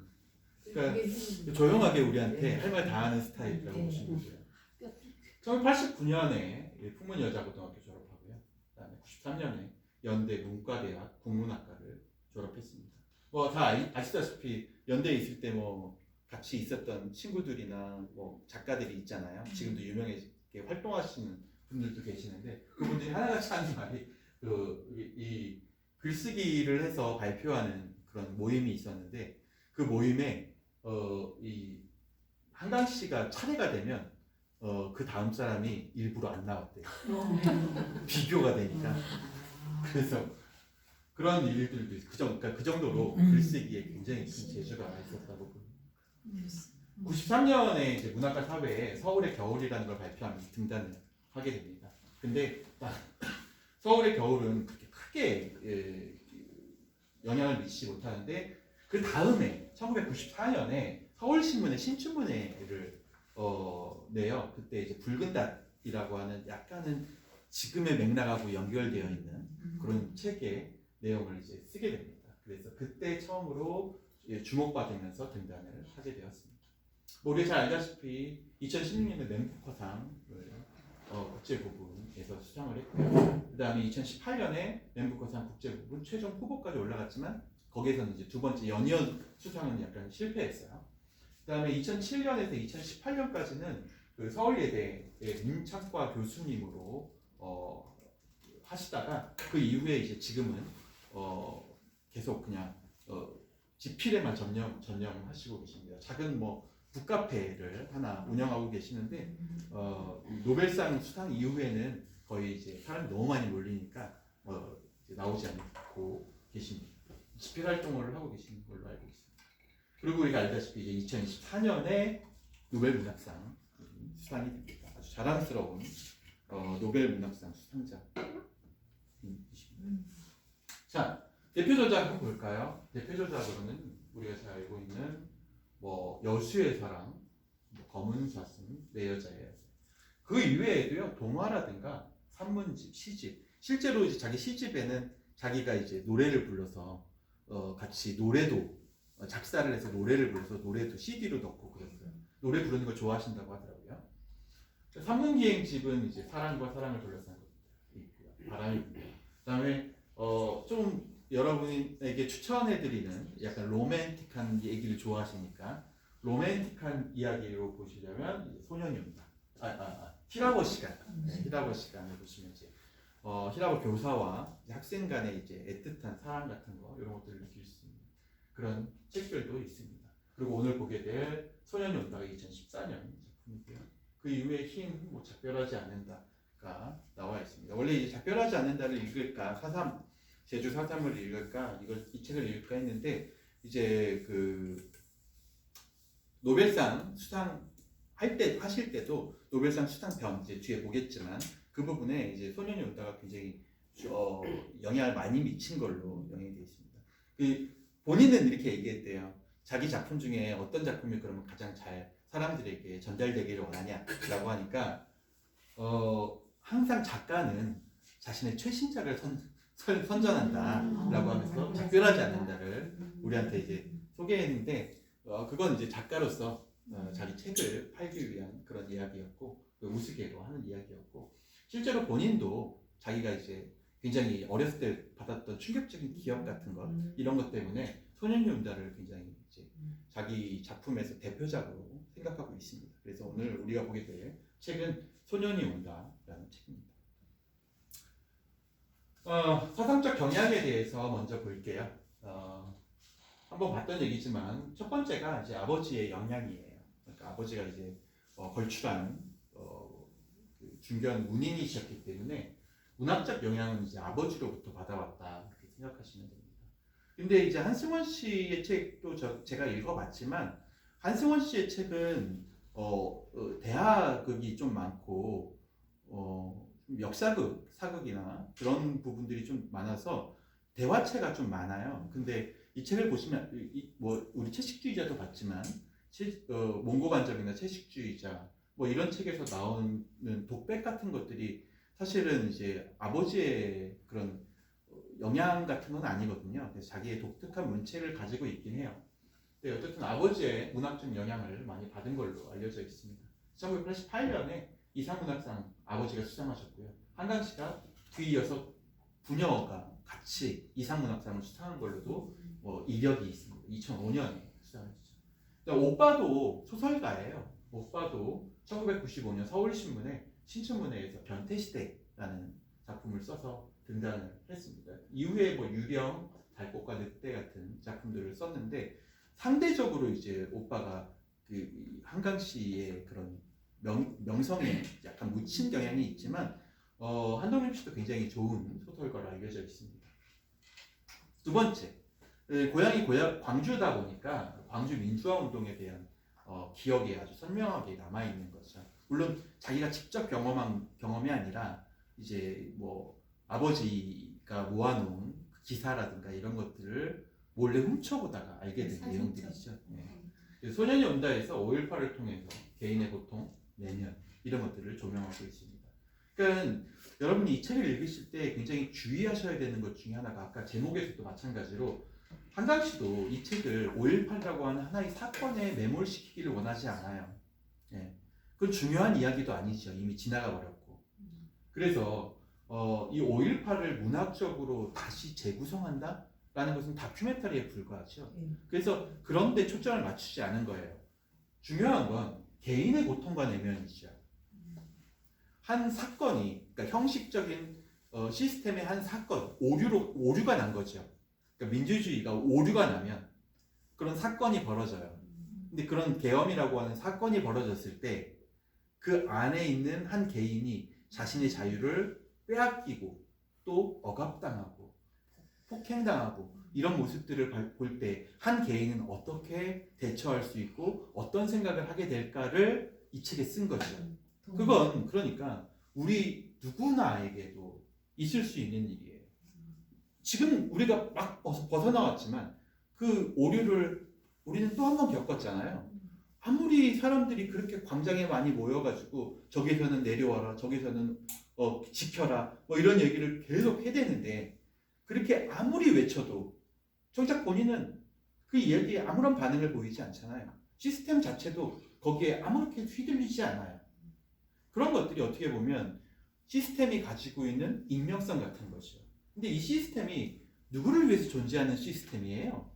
Speaker 1: 그러니까
Speaker 5: 그게 힘은
Speaker 1: 조용하게 우리한테 할 말 다 하는 스타일이라고
Speaker 5: 네.
Speaker 1: 보시면 돼요. 1989년에 풍문여자고등학교 졸업하고요. 그다음에 93년에 연대 문과대학 국문학과를 졸업했습니다. 뭐 다 아시다시피 연대에 있을 때 뭐 같이 있었던 친구들이나 뭐 작가들이 있잖아요. 지금도 유명하게 활동하시는 분들도 계시는데 그분들이 하나같이 하는 말이 이 글쓰기를 해서 발표하는 그런 모임이 있었는데 그 모임에 이 한강 씨가 차례가 되면 그 다음 사람이 일부러 안 나왔대요. 비교가 되니까. 그래서 그런 일들도 그러니까 그 정도로 글쓰기에 굉장히 큰 재주가 있었다고 봅니다. 93년에 이제 문학과 사회에 서울의 겨울이라는 걸 발표하면서 등단을 하게 됩니다. 근데 서울의 겨울은 그렇게 크게 영향을 미치지 못하는데 그 다음에 1994년에 서울신문의 신춘문예를 내요. 그때 이제 붉은 닷이라고 하는 약간은 지금의 맥락하고 연결되어 있는 그런 책의 내용을 이제 쓰게 됩니다. 그래서 그때 처음으로 주목받으면서 등단을 하게 되었습니다. 뭐 우리가 잘 알다시피 2016년에 맨부커상을 국제부분에서 수상을 했고요. 그 다음에 2018년에 맨부커상 국제부분 최종 후보까지 올라갔지만 거기에서는 이제 두 번째 연이은 수상은 약간 실패했어요. 그 다음에 2007년에서 2018년까지는 그 서울예대의 문창과 교수님으로 하시다가 그 이후에 이제 지금은 계속 그냥 집필에만 전념하시고 계십니다. 작은 뭐 북카페를 하나 운영하고 계시는데 노벨상 수상 이후에는 거의 이제 사람이 너무 많이 몰리니까 이제 나오지 않고 계십니다. 집필 활동을 하고 계시는 걸로 알고 있습니다. 그리고 우리가 알다시피 이제 2024년에 노벨 문학상 수상이 됩니다. 아주 자랑스러운 노벨 문학상 수상자이십니다. 자, 대표 저작 한번 볼까요? 대표 저작으로는 우리가 잘 알고 있는 뭐 여수의 사랑, 뭐 검은 사슴, 내 여자예요. 그 이외에도요 동화라든가 산문집, 시집. 실제로 이제 자기 시집에는 자기가 이제 노래를 불러서 같이 노래도 작사를 해서 노래를 불러서 노래도 CD로 넣고 그랬어요. 노래 부르는 걸 좋아하신다고 하더라고요. 산문기행집은 이제 사랑과 사랑을 둘러싼 것들이 있고요. 바람이 불고요. 그다음에 좀 여러분에게 추천해드리는 약간 로맨틱한 얘기를 좋아하시니까 로맨틱한 이야기로 보시려면 이제 소년이 온다. 히라고 시간. 히라고 시간을 보시면 이제 히라고 교사와 학생 간의 이제 애틋한 사랑 같은 거 이런 것들을 느낄 수 있는 그런 책들도 있습니다. 그리고 오늘 보게 될 소년이 온다가 2014년 작품이고요. 그 이후에 힘, 뭐 작별하지 않는다가 나와 있습니다. 원래 이제 작별하지 않는다를 읽을까, 사삼 제주 사삼을 읽을까, 이 책을 읽을까 했는데 이제 그 노벨상 수상 하실 때도 노벨상 수상편 이제 뒤에 보겠지만 그 부분에 이제 소년이 온다가 굉장히 영향을 많이 미친 걸로 영향이 되어 있습니다. 그 본인은 이렇게 얘기했대요. 자기 작품 중에 어떤 작품이 그러면 가장 잘 사람들에게 전달되기를 원하냐라고 하니까 항상 작가는 자신의 최신작을 선전한다라고 하면서 작별하지 않는다를 우리한테 이제 소개했는데 그건 이제 작가로서 자기 책을 팔기 위한 그런 이야기였고 우스개로 하는 이야기였고 실제로 본인도 자기가 이제 굉장히 어렸을 때 받았던 충격적인 기억 같은 것 이런 것 때문에 소년이 온다를 굉장히 이제 자기 작품에서 대표작으로 생각하고 있습니다. 그래서 오늘 우리가 보게 될 책은 소년이 온다라는 책입니다. 서상적 경향에 대해서 먼저 볼게요. 한번 봤던 얘기지만 첫 번째가 이제 아버지의 영향이에요. 그러니까 아버지가 이제 걸출한 그 중견 문인이셨기 때문에 문학적 영향은 이제 아버지로부터 받아왔다 이렇게 생각하시면 됩니다. 근데 이제 한승원 씨의 책도 제가 읽어봤지만 한승원 씨의 책은 대하극이 좀 많고 역사극, 사극이나 그런 부분들이 좀 많아서 대화체가 좀 많아요. 근데 이 책을 보시면 뭐 우리 채식주의자도 봤지만 몽고반점이나 채식주의자 뭐 이런 책에서 나오는 독백 같은 것들이 사실은 이제 아버지의 그런 영향 같은 건 아니거든요. 그래서 자기의 독특한 문체를 가지고 있긴 해요. 근데 어쨌든 아버지의 문학적 영향을 많이 받은 걸로 알려져 있습니다. 1988년에 이상문학상 아버지가 수상하셨고요. 한강씨가 뒤이어서 부녀가 같이 이상문학상을 수상한 걸로도 이력이 있습니다. 2005년에 수상했죠. 오빠도 소설가예요. 오빠도 1995년 서울신문에 신춘문예에서 변태시대라는 작품을 써서 등단을 했습니다. 이후에 유령, 달꽃과 늑대 같은 작품들을 썼는데 상대적으로 이제 오빠가 그 한강씨의 그런 명성에 약간 묻힌 경향이 있지만 한동림 씨도 굉장히 좋은 소설가로 알려져 있습니다. 두 번째, 고향이 광주다 보니까 광주 민주화 운동에 대한 기억이 아주 선명하게 남아 있는 거죠. 물론 자기가 직접 경험한 경험이 아니라 이제 뭐 아버지가 모아놓은 기사라든가 이런 것들을 몰래 훔쳐보다가 알게 된 내용들이죠. 네. 소년이 온다에서 5.18을 통해서 개인의 고통, 내면 이런 것들을 조명하고 있습니다. 그러니까 여러분이 이 책을 읽으실 때 굉장히 주의하셔야 되는 것 중에 하나가 아까 제목에서도 마찬가지로 한강씨도 이 책을 5.18이라고 하는 하나의 사건에 매몰시키기를 원하지 않아요. 예. 그건 중요한 이야기도 아니죠. 이미 지나가 버렸고. 그래서 이 5.18을 문학적으로 다시 재구성한다? 라는 것은 다큐멘터리에 불과하죠. 그래서 그런 데 초점을 맞추지 않은 거예요. 중요한 건 개인의 고통과 내면이죠. 한 사건이, 그러니까 형식적인 시스템의 한 사건, 오류가 난 거죠. 그러니까 민주주의가 오류가 나면 그런 사건이 벌어져요. 근데 그런 계엄이라고 하는 사건이 벌어졌을 때 그 안에 있는 한 개인이 자신의 자유를 빼앗기고 또 억압당하고 폭행당하고 이런 모습들을 볼 때 한 개인은 어떻게 대처할 수 있고 어떤 생각을 하게 될까를 이 책에 쓴 거죠. 그건 그러니까 우리 누구나에게도 있을 수 있는 일이에요. 지금 우리가 막 벗어나왔지만 그 오류를 우리는 또 한 번 겪었잖아요. 아무리 사람들이 그렇게 광장에 많이 모여가지고 저기서는 내려와라, 저기서는 지켜라 뭐 이런 얘기를 계속 해대는데 그렇게 아무리 외쳐도 정작 본인은 그 이야기에 아무런 반응을 보이지 않잖아요. 시스템 자체도 거기에 아무렇게 휘둘리지 않아요. 그런 것들이 어떻게 보면 시스템이 가지고 있는 익명성 같은 거죠. 근데 이 시스템이 누구를 위해서 존재하는 시스템이에요?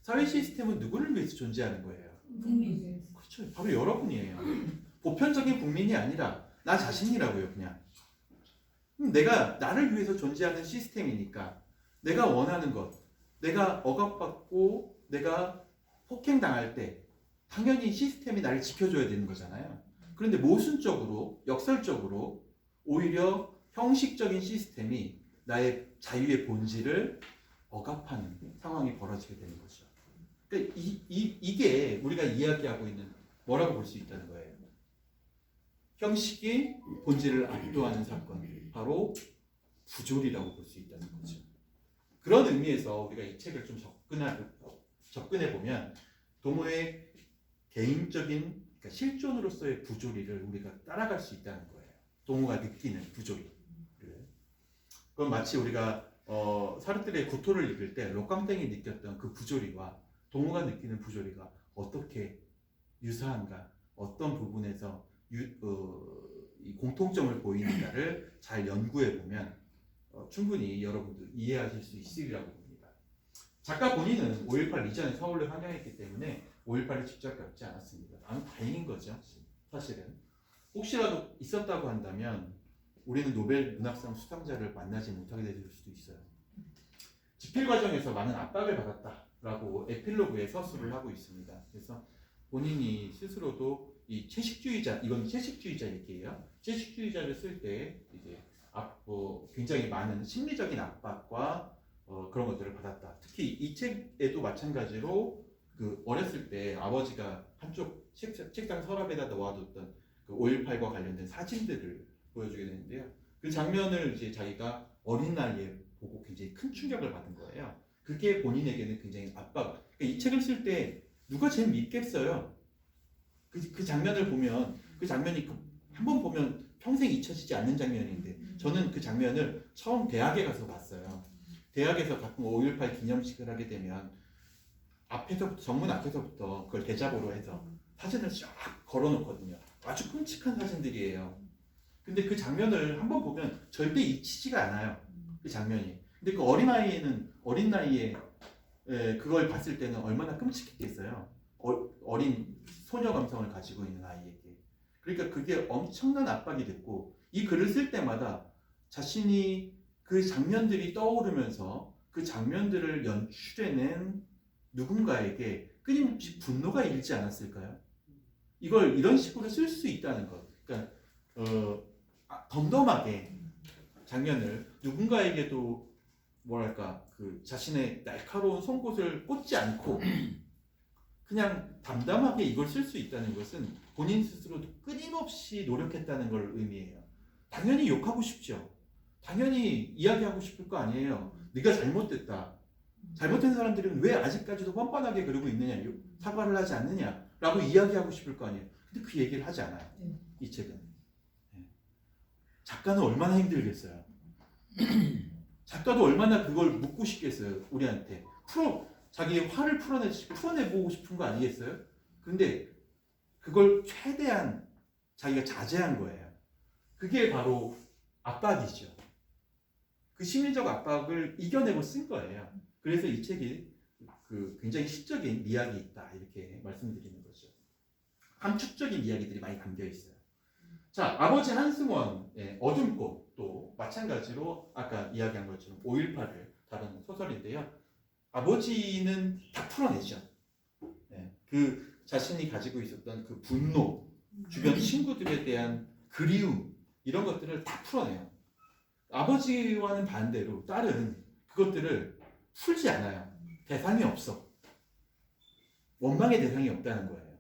Speaker 1: 사회 시스템은 누구를 위해서 존재하는 거예요?
Speaker 5: 국민.
Speaker 1: 그렇죠. 바로 여러분이에요. 보편적인 국민이 아니라 나 자신이라고요, 그냥. 내가 나를 위해서 존재하는 시스템이니까 내가 원하는 것, 내가 억압받고 내가 폭행당할 때 당연히 시스템이 나를 지켜줘야 되는 거잖아요. 그런데 모순적으로, 역설적으로 오히려 형식적인 시스템이 나의 자유의 본질을 억압하는 상황이 벌어지게 되는 거죠. 그러니까 이게 우리가 이야기하고 있는 뭐라고 볼 수 있다는 거예요. 형식이 본질을 압도하는 사건, 바로 부조리라고 볼 수 있다는 거죠. 그런 의미에서 우리가 이 책을 좀 접근해 보면 도모의 개인적인 그러니까 실존으로서의 부조리를 우리가 따라갈 수 있다는 거예요. 도모가 느끼는 부조리를. 그건 마치 우리가 사르트르의 구토를 읽을 때 록강땡이 느꼈던 그 부조리와 도모가 느끼는 부조리가 어떻게 유사한가, 어떤 부분에서 이 공통점을 보이는가를 잘 연구해 보면 충분히 여러분도 이해하실 수 있으리라고 봅니다. 작가 본인은 5.18 이전에 서울을 환영했기 때문에 5.18을 직접 겪지 않았습니다. 아무 다행인 거죠. 사실은 혹시라도 있었다고 한다면 우리는 노벨 문학상 수상자를 만나지 못하게 될 수도 있어요. 집필 과정에서 많은 압박을 받았다라고 에필로그에 서술을 하고 있습니다. 그래서 본인이 스스로도 이 채식주의자, 이건 채식주의자 얘기예요. 채식주의자를 쓸 때 이제 굉장히 많은 심리적인 압박과 그런 것들을 받았다. 특히 이 책에도 마찬가지로 그 어렸을 때 아버지가 한쪽 책상 서랍에다 놓아뒀던 그 5.18과 관련된 사진들을 보여주게 되는데요. 그 장면을 이제 자기가 어린 나이에 보고 굉장히 큰 충격을 받은 거예요. 그게 본인에게는 굉장히 압박. 그러니까 이 책을 쓸 때 누가 제일 믿겠어요? 그 장면을 보면 그 장면이 한 번 보면 평생 잊혀지지 않는 장면인데 저는 그 장면을 처음 대학에 가서 봤어요. 대학에서 가끔 5.18 기념식을 하게 되면 앞에서부터 정문 앞에서부터 그걸 대자보로 해서 사진을 쫙 걸어놓거든요. 아주 끔찍한 사진들이에요. 근데 그 장면을 한 번 보면 절대 잊히지가 않아요. 그 장면이. 근데 그 어린 나이에 그걸 봤을 때는 얼마나 끔찍했겠어요. 어린 소녀 감성을 가지고 있는 아이에게. 그러니까 그게 엄청난 압박이 됐고 이 글을 쓸 때마다 자신이 그 장면들이 떠오르면서 그 장면들을 연출해낸 누군가에게 끊임없이 분노가 일지 않았을까요? 이걸 이런 식으로 쓸 수 있다는 것. 그러니까 덤덤하게 장면을 누군가에게도 뭐랄까 그 자신의 날카로운 송곳을 꽂지 않고 그냥 담담하게 이걸 쓸 수 있다는 것은 본인 스스로도 끊임없이 노력했다는 걸 의미해요. 당연히 욕하고 싶죠. 당연히 이야기하고 싶을 거 아니에요. 네가 잘못됐다. 잘못된 사람들은 왜 아직까지도 뻔뻔하게 그러고 있느냐, 사과를 하지 않느냐라고 이야기하고 싶을 거 아니에요. 근데 그 얘기를 하지 않아요. 이 책은. 작가는 얼마나 힘들겠어요. 작가도 얼마나 그걸 묻고 싶겠어요. 우리한테. 자기의 화를 풀어내보고 싶은 거 아니겠어요? 근데 그걸 최대한 자기가 자제한 거예요. 그게 바로 압박이죠. 그 심리적 압박을 이겨내고 쓴 거예요. 그래서 이 책이 굉장히 시적인 미학이 있다 이렇게 말씀드리는 거죠. 함축적인 이야기들이 많이 담겨 있어요. 자, 아버지 한승원의 어둠꽃도 마찬가지로 아까 이야기한 것처럼 5.18을 다루는 소설인데요. 아버지는 다 풀어내죠. 그 자신이 가지고 있었던 그 분노, 주변 친구들에 대한 그리움 이런 것들을 다 풀어내요. 아버지와는 반대로 딸은 그것들을 풀지 않아요. 대상이 없어. 원망의 대상이 없다는 거예요.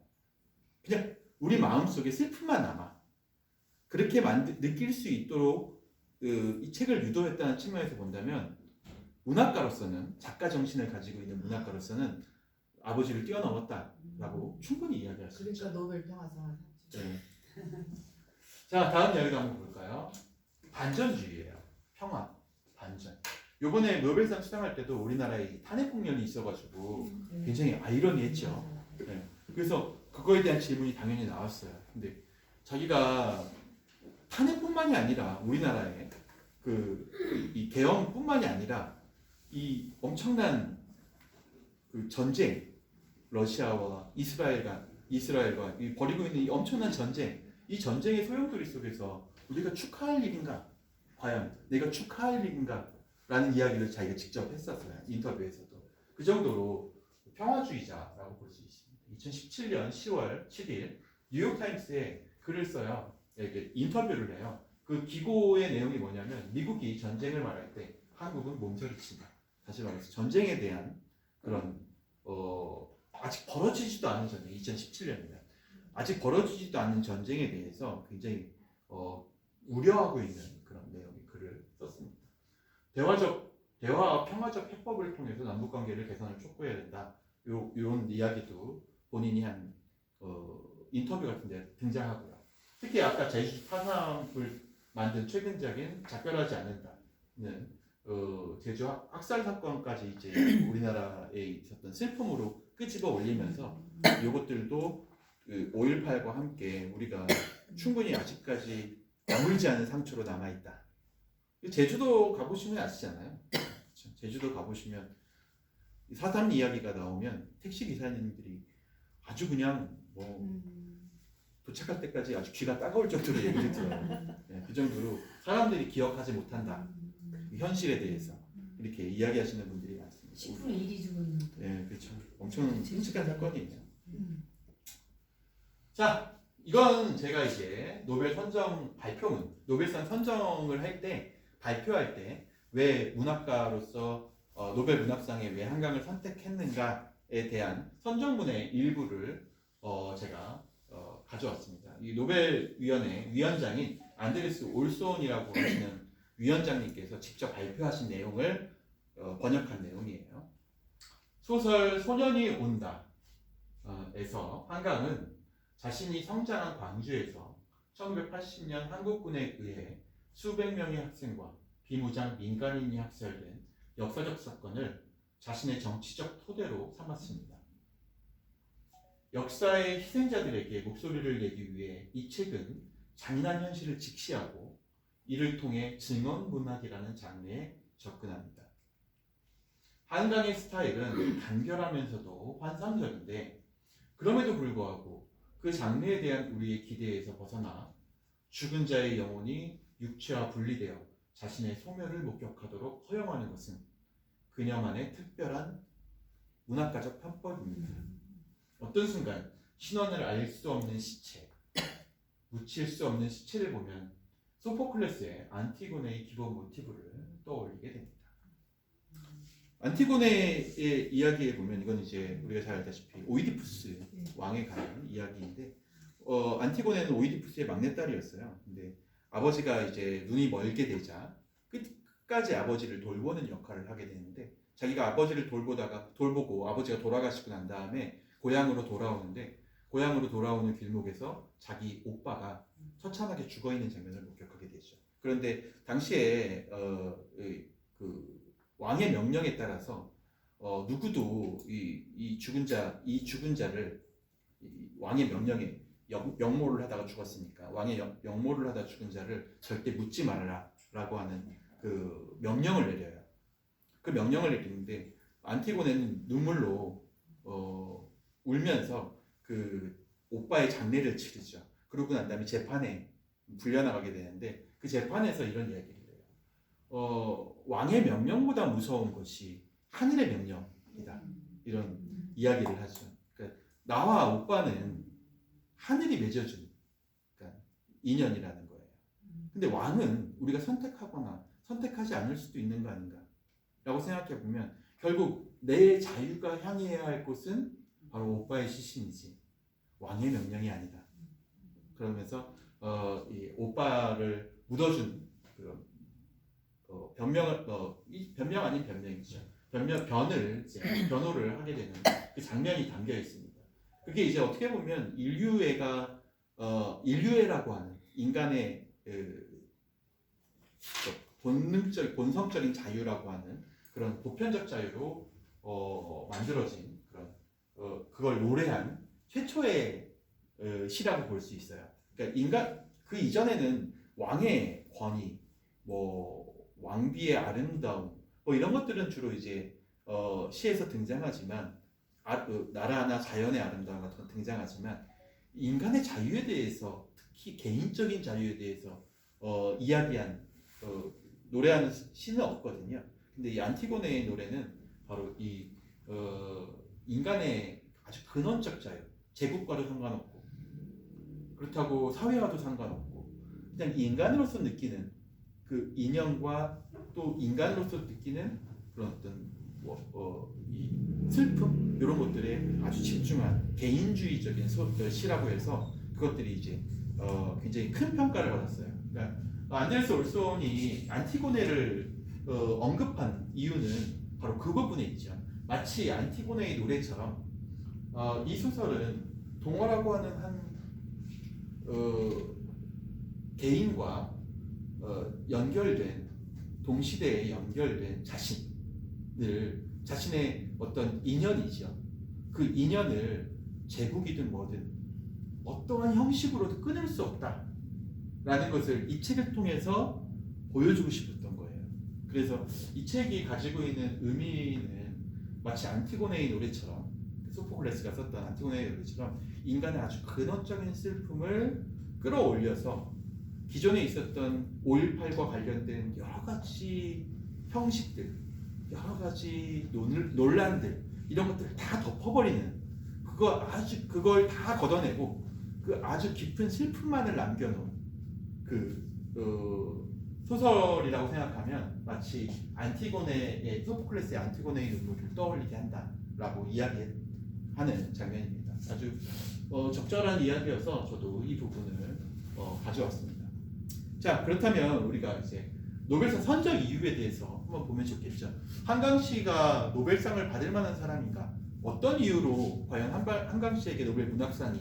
Speaker 1: 그냥 우리 마음속에 슬픔만 남아. 그렇게 느낄 수 있도록 이 책을 유도했다는 측면에서 본다면 문학가로서는 작가 정신을 가지고 있는 문학가로서는 아버지를 뛰어넘었다라고 충분히 이야기할 수 있죠.
Speaker 5: 그러니까 노벨 평화상을 탔죠.
Speaker 1: 네. 자, 다음 이야기도 한번 볼까요? 반전주의예요. 평화, 반전. 요번에 노벨상 수상할 때도 우리나라에 탄핵 국면이 있어가지고 굉장히 아이러니했죠. 네. 그래서 그거에 대한 질문이 당연히 나왔어요. 근데 자기가 탄핵뿐만이 아니라 우리나라에 이 계엄뿐만이 아니라 이 엄청난 그 전쟁, 러시아와 이스라엘과 이 벌이고 있는 이 엄청난 전쟁, 이 전쟁의 소용돌이 속에서 우리가 축하할 일인가? 과연 내가 축하할 일인가? 라는 이야기를 자기가 직접 했었어요. 인터뷰에서도. 그 정도로 평화주의자라고 볼 수 있습니다. 2017년 10월 7일 뉴욕타임스에 글을 써요. 이렇게 인터뷰를 해요. 그 기고의 내용이 뭐냐면 미국이 전쟁을 말할 때 한국은 몸서리친다. 다시 말해서 전쟁에 대한 그런 아직 벌어지지도 않은 전쟁, 2017년이면 아직 벌어지지도 않은 전쟁에 대해서 굉장히 우려하고 있는 그런 내용의 글을 썼습니다. 대화와 평화적 해법을 통해서 남북 관계를 개선을 촉구해야 된다. 이런 이야기도 본인이 한 인터뷰 같은 데 등장하고요. 특히 아까 제주 4.3을 만든 최근적인 작별하지 않는다는 제주 학살 사건까지 이제 우리나라에 있었던 슬픔으로 끄집어 올리면서 이것들도 그 5.18과 함께 우리가 충분히 아직까지 아물지 않은 상처로 남아있다. 제주도 가보시면 아시잖아요. 그렇죠? 제주도 가보시면 4.3 이야기가 나오면 택시 기사님들이 아주 그냥 뭐 도착할 때까지 아주 귀가 따가울 정도로 얘기를 들어요. 네, 그 정도로 사람들이 기억하지 못한다. 그 현실에 대해서 이렇게 이야기하시는 분들이 많습니다.
Speaker 5: 10분의 1이 죽었는데.
Speaker 1: 네, 그렇죠. 엄청 끔찍한 사건이에요. 자, 이건 제가 이제 노벨 선정 발표문, 노벨상 선정을 할 때 발표할 때 왜 문학가로서 노벨 문학상에 왜 한강을 선택했는가에 대한 선정문의 일부를 제가 가져왔습니다. 이 노벨위원회 위원장인 안드레스 올손이라고 하시는 위원장님께서 직접 발표하신 내용을 번역한 내용이에요. 소설 소년이 온다 에서 한강은 자신이 성장한 광주에서 1980년 한국군에 의해 수백 명의 학생과 비무장 민간인이 학살된 역사적 사건을 자신의 정치적 토대로 삼았습니다. 역사의 희생자들에게 목소리를 내기 위해 이 책은 잔인한 현실을 직시하고 이를 통해 증언 문학이라는 장르에 접근합니다. 한강의 스타일은 간결하면서도 환상적인데 그럼에도 불구하고 그 장르에 대한 우리의 기대에서 벗어나 죽은 자의 영혼이 육체와 분리되어 자신의 소멸을 목격하도록 허용하는 것은 그녀만의 특별한 문학가적 편법입니다. 어떤 순간 신원을 알 수 없는 시체, 묻힐 수 없는 시체를 보면 소포클레스의 안티고네의 기본 모티브를 떠올리게 됩니다. 안티고네의 이야기에 보면 이건 이제 우리가 잘 알다시피 오이디푸스 왕에 관한 이야기인데 안티고네는 오이디푸스의 막내딸이었어요. 근데 아버지가 이제 눈이 멀게 되자 끝까지 아버지를 돌보는 역할을 하게 되는데 자기가 아버지를 돌보고 아버지가 돌아가시고 난 다음에 고향으로 돌아오는데 고향으로 돌아오는 길목에서 자기 오빠가 처참하게 죽어 있는 장면을 목격하게 되죠. 그런데 당시에 그 왕의 명령에 따라서 누구도 이 죽은 자를 왕의 명령에 역모를 하다가 죽었으니까 왕의 역모를 하다 죽은 자를 절대 묻지 말아라라고 하는 그 명령을 내려요. 그 명령을 내리는데 안티고네는 눈물로 울면서 그 오빠의 장례를 치르죠. 그러고 난 다음에 재판에 불려나가게 되는데 그 재판에서 이런 이야기를 해요. 왕의 명령보다 무서운 것이 하늘의 명령이다. 이런 이야기를 하죠. 그러니까 나와 오빠는 하늘이 맺어준 그러니까 인연이라는 거예요. 근데 왕은 우리가 선택하거나 선택하지 않을 수도 있는 거 아닌가 라고 생각해 보면 결국 내 자유가 향해야 할 곳은 바로 오빠의 시신이지 왕의 명령이 아니다. 그러면서 이 오빠를 묻어준 그런 변명 아닌 변명이죠. 변호를 하게 되는 그 장면이 담겨 있습니다. 그게 이제 어떻게 보면 인류애라고 하는 인간의 본성적인 자유라고 하는 그런 보편적 자유로 만들어진 그런 그걸 노래한 최초의 시라고 볼 수 있어요. 그러니까 그 이전에는 왕의 권위, 뭐 왕비의 아름다움, 뭐 이런 것들은 주로 이제 시에서 등장하지만 나라나 자연의 아름다움 같은 건 등장하지만 인간의 자유에 대해서 특히 개인적인 자유에 대해서 이야기한 노래하는 시는 없거든요. 근데 이 안티고네의 노래는 바로 이 인간의 아주 근원적 자유, 제국과도 상관없고 그렇다고 사회와도 상관없고 그냥 인간으로서 느끼는 그 인연과 또 인간으로서 느끼는 그런 어떤 이 슬픔 이런 것들에 아주 집중한 개인주의적인 시라고 해서 그것들이 이제 굉장히 큰 평가를 받았어요. 그러니까 안데르슨 올손이 안티고네를 언급한 이유는 바로 그 부분에 있죠. 마치 안티고네의 노래처럼 이 소설은 동화라고 하는 한 개인과 연결된 동시대에 연결된 자신의 어떤 인연이죠. 그 인연을 제국이든 뭐든 어떠한 형식으로도 끊을 수 없다라는 것을 이 책을 통해서 보여주고 싶었던 거예요. 그래서 이 책이 가지고 있는 의미는 마치 안티고네의 노래처럼 소포클레스가 썼던 안티고네의 노래처럼 인간의 아주 근원적인 슬픔을 끌어올려서 기존에 있었던 5.18과 관련된 여러 가지 형식들, 여러 가지 논란들 이런 것들을 다 덮어버리는 그걸 다 걷어내고 그 아주 깊은 슬픔만을 남겨놓은 소설이라고 생각하면 마치 안티고네의 소포클레스의 안티고네의 눈물을 떠올리게 한다라고 이야기하는 장면입니다. 아주 적절한 이야기여서 저도 이 부분을 가져왔습니다. 자, 그렇다면 우리가 이제 노벨상 선정 이유에 대해서 한번 보면 좋겠죠. 한강 씨가 노벨상을 받을 만한 사람인가? 어떤 이유로 과연 한강 씨에게 노벨 문학상이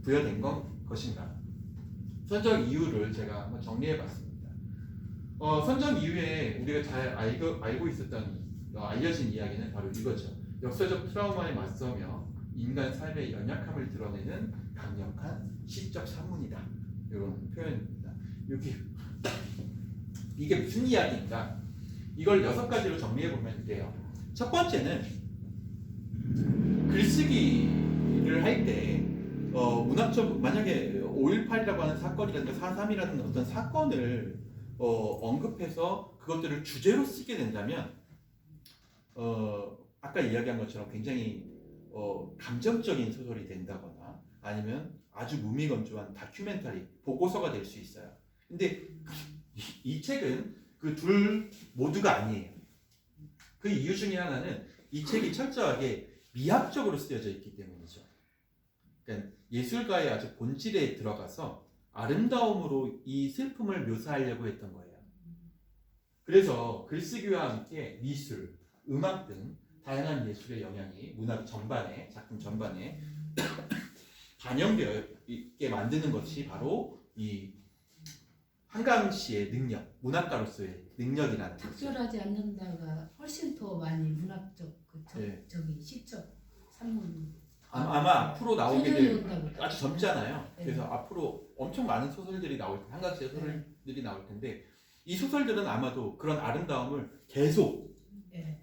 Speaker 1: 부여된 것인가? 선정 이유를 제가 한번 정리해봤습니다. 선정 이후에 우리가 잘 알고 있었던 알려진 이야기는 바로 이거죠. 역사적 트라우마에 맞서며 인간 삶의 연약함을 드러내는 강력한 시적 산문이다. 이런 표현입니다. 이게 무슨 이야기인가? 이걸 6가지로 정리해보면 돼요. 첫 번째는 글쓰기를 할 때 문학적 만약에 5.18이라고 하는 사건이라든가 4.3이라는 어떤 사건을 언급해서 그것들을 주제로 쓰게 된다면 아까 이야기한 것처럼 굉장히 감정적인 소설이 된다거나 아니면 아주 무미건조한 다큐멘터리 보고서가 될 수 있어요. 근데 이 책은 그 둘 모두가 아니에요. 그 이유 중에 하나는 이 책이 철저하게 미학적으로 쓰여져 있기 때문이죠. 그러니까 예술가의 아주 본질에 들어가서 아름다움으로 이 슬픔을 묘사하려고 했던 거예요. 그래서 글쓰기와 함께 미술, 음악 등 다양한 예술의 영향이 문학 전반에, 작품 전반에 반영되어 있게 만드는 것이 바로 이 한강 씨의 능력, 문학가로서의 능력이라는 거죠.
Speaker 6: 적절하지 않는다가 훨씬 더 많이 문학적 저기 시적 산문
Speaker 1: 아마 앞으로 나오게 될
Speaker 6: 온다고.
Speaker 1: 아주 젊잖아요.
Speaker 6: 네.
Speaker 1: 그래서 앞으로 엄청 많은 소설들이 나올 텐데 한강 씨의 소설들이 나올 텐데 이 소설들은 아마도 그런 아름다움을 계속